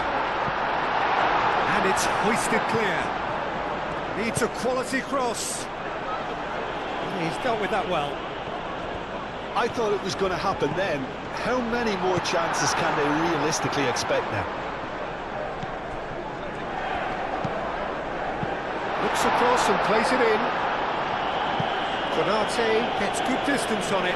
And it's hoisted clear. Needs a quality cross. He's dealt with that well. I thought it was going to happen then. How many more chances can they realistically expect now? Looks across and plays it in. Konate gets good distance on it.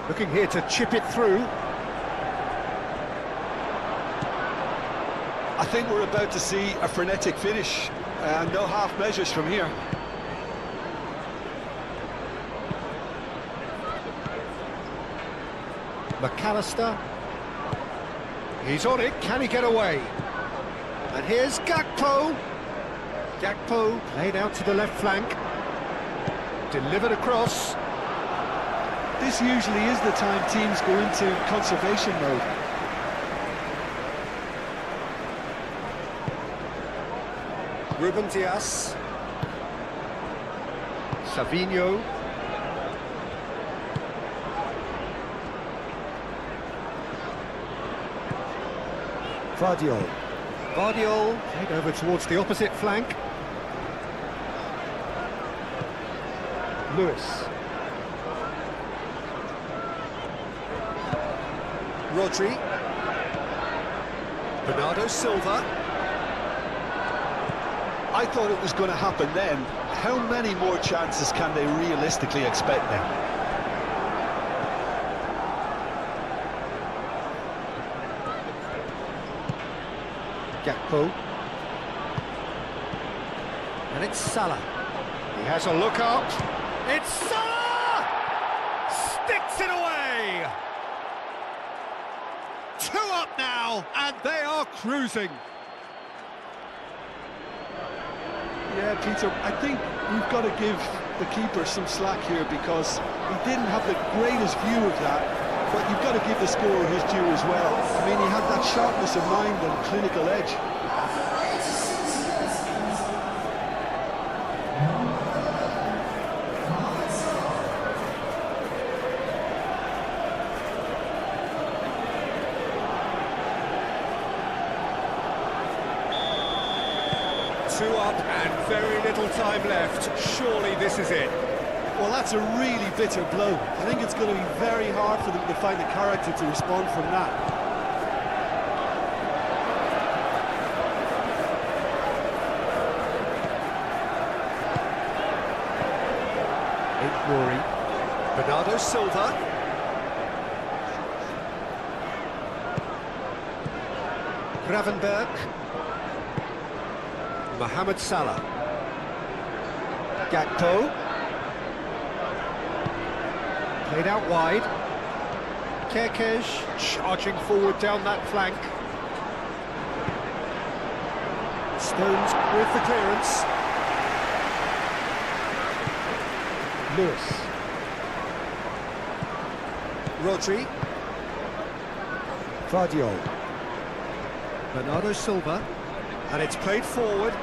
Looking here to chip it through. I think we're about to see a frenetic finish, and no half measures from here. McAllister. He's on it, can he get away? And here's Gakpo. Gakpo played out to the left flank. Delivered across. This usually is the time teams go into conservation mode. Ruben Dias. Savinho. Vardiol. Vardiol played over towards the opposite flank. Lewis. Rodri. Bernardo Silva. I thought it was going to happen then. How many more chances can they realistically expect now? Gakpo. And it's Salah. He has a look up. It's Salah! Sticks it away! 2 up now, and they are cruising. Yeah, Peter, I think we've got to give the keeper some slack here because he didn't have the greatest view of that, but you've got to give the scorer his due as well. I mean, he had that sharpness of mind and clinical edge. Two up and very little time left. Surely this is it. Well, that's a really bitter blow. I think it's going to be very hard for them to find the character to respond from that. Rory. Bernardo Silva. Gravenberg. Mohamed Salah. Gakpo. Played out wide. Kerkez charging forward down that flank. Stones with the clearance. Lewis. Rodri. Vardiol. Bernardo Silva. And it's played forward.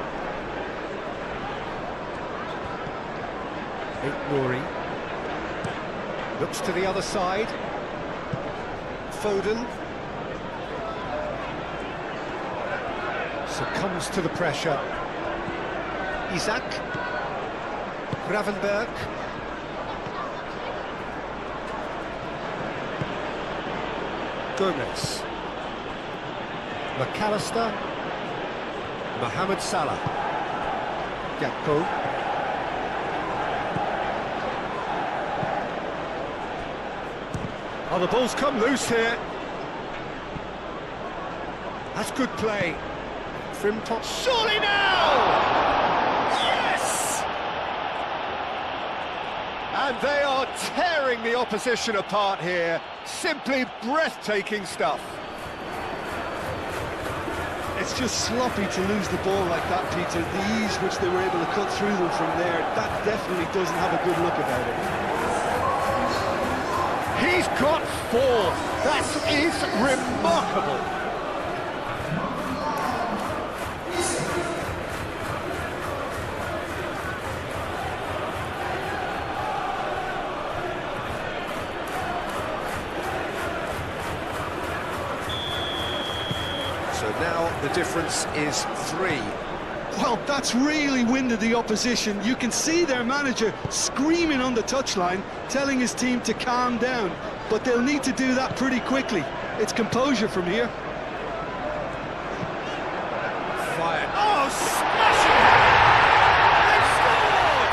Rory. Looks to the other side. Foden. Succumbs to the pressure. Isak. Gravenberg. Gomez. McAllister. Mohamed Salah. Gakpo. Oh, the ball's come loose here. That's good play. Frimtot. Surely now! Yes! And they are tearing the opposition apart here. Simply breathtaking stuff. It's just sloppy to lose the ball like that, Peter. The ease which they were able to cut through them from there, that definitely doesn't have a good look about it. He's got 4. That is remarkable. So now the difference is 3. Well, that's really winded the opposition. You can see their manager screaming on the touchline, telling his team to calm down. But they'll need to do that pretty quickly. It's composure from here. Fired. Oh, smashing! They've scored!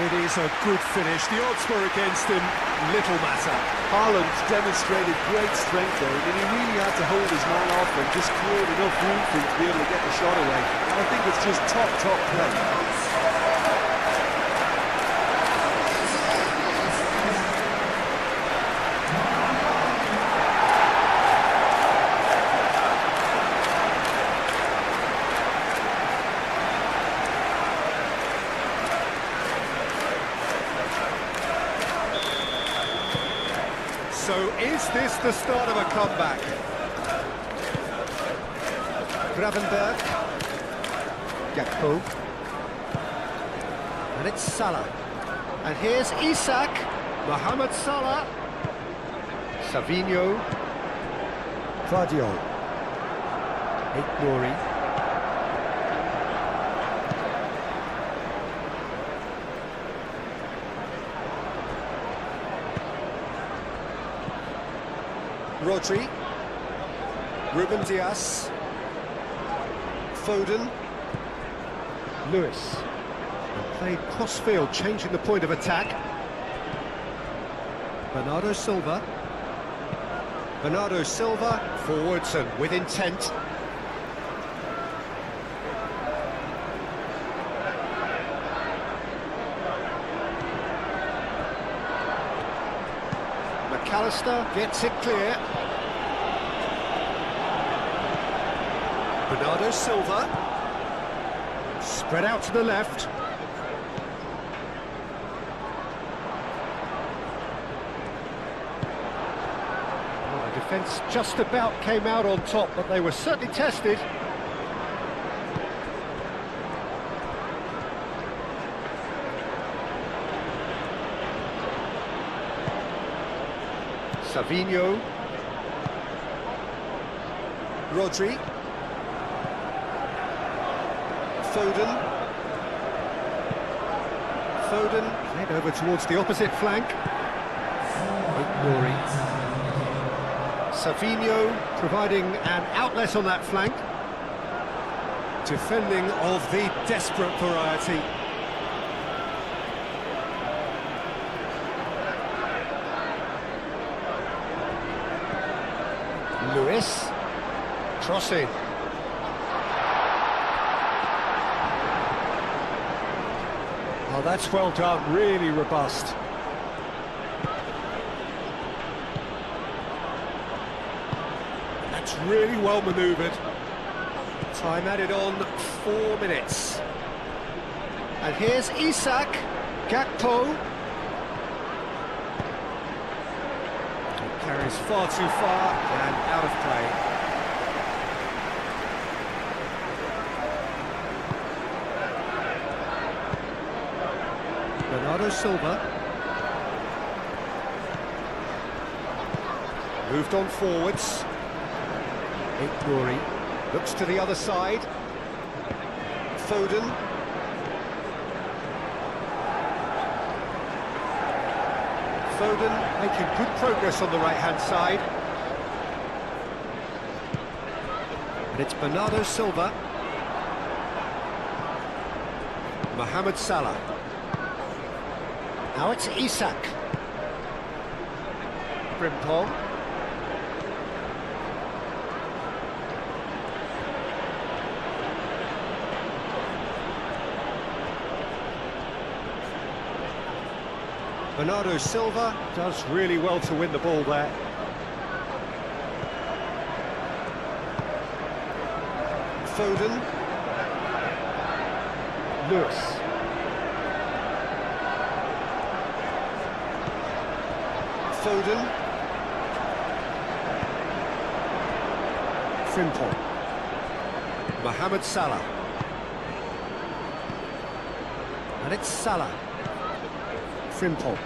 It is That's a good finish. The odds were against him. Little matter. Haaland demonstrated great strength there. I mean, he really had to hold his man off and just cleared enough room for him to be able to get the shot away. And I think it's just top play. So is this the start of a comeback? Gravenberg. Gakpo. And it's Salah. And here's Isak. Mohamed Salah. Savinho. Guardiola. Nouri. Rodri, Ruben Dias, Foden, Lewis. Played cross-field, changing the point of attack. Bernardo Silva. Bernardo Silva, forwards and with intent. McAllister gets it clear. Bernardo Silva. Spread out to the left. Well, the defence just about came out on top, but they were certainly tested. Savinho. Rodri. Foden. Played over towards the opposite flank. Nouri. Savinho providing an outlet on that flank. Defending of the desperate variety. Lewis. Crossing. Oh, that's well done, really robust. That's really well manoeuvred. Time added on 4 minutes. And here's Isak. Gakpo. It carries far too far and out of play. Bernardo Silva. Moved on forwards. Nouri looks to the other side. Foden. Foden making good progress on the right-hand side. And it's Bernardo Silva. Mohamed Salah. Now it's Isak. Frimpong. Bernardo Silva does really well to win the ball there. Foden. Lewis. Foden. Frimpong. Mohamed Salah. And it's Salah. Frimpong.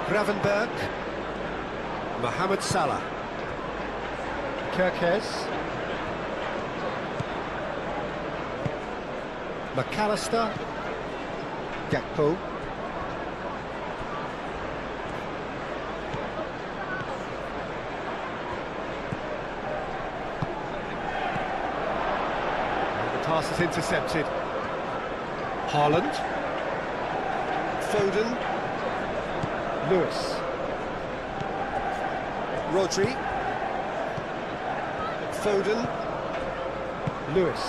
Gravenberg. Mohamed Salah. Kerkez. McAllister. Gakpo. And the pass is intercepted. Haaland. Foden. Lewis. Rodri. Foden. Lewis.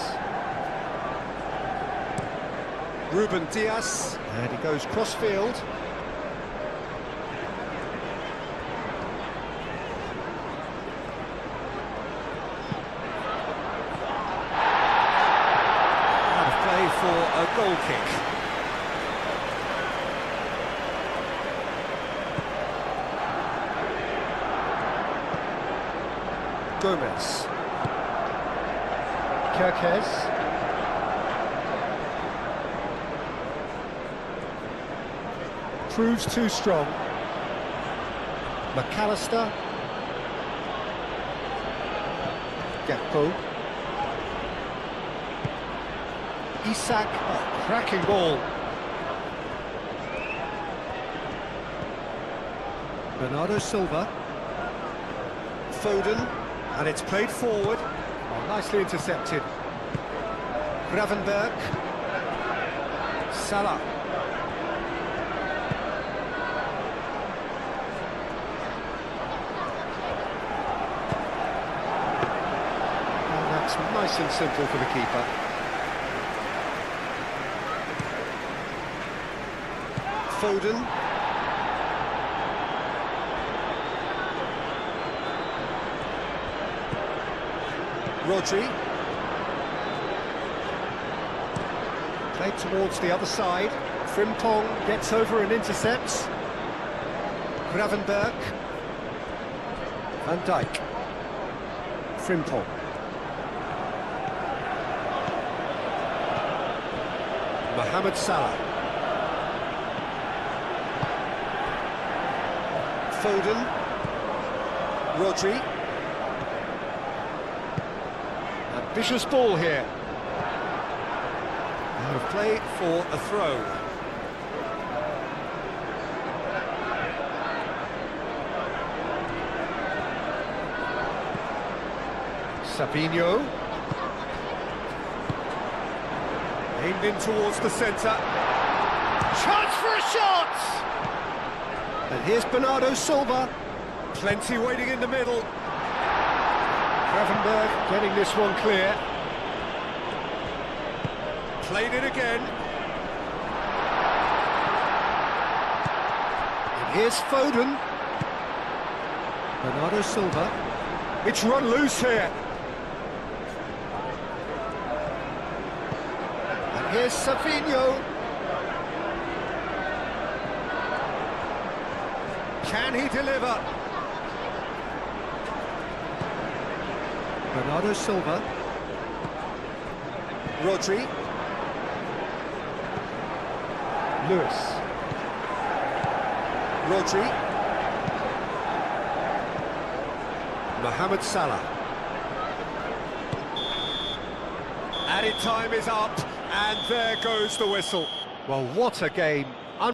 Ruben Diaz. And he goes cross-field. Out of play for a goal kick. Gomez. Kirkes. Proves too strong. McAllister. Gakpo. Isak. Oh, cracking ball. Bernardo Silva. Foden. And it's played forward. Oh, nicely intercepted. Gravenberg. Salah. And that's nice and simple for the keeper. Foden. Rodri. Played towards the other side. Frimpong gets over and intercepts. Gravenberg. Van Dijk. Frimpong. Mohamed Salah. Foden. Rodri. Ambitious ball here. Out of play for a throw. Sabinho. Aimed in towards the centre. Chance for a shot! And here's Bernardo Silva. Plenty waiting in the middle. Gravenberg getting this one clear. Played it again. And here's Foden. Bernardo Silva. It's run loose here. And here's Sabinho. Can he deliver? Bernardo Silva. Rodri. Lewis. Rodri. Mohamed Salah. Added time is up, and there goes the whistle. Well, what a game.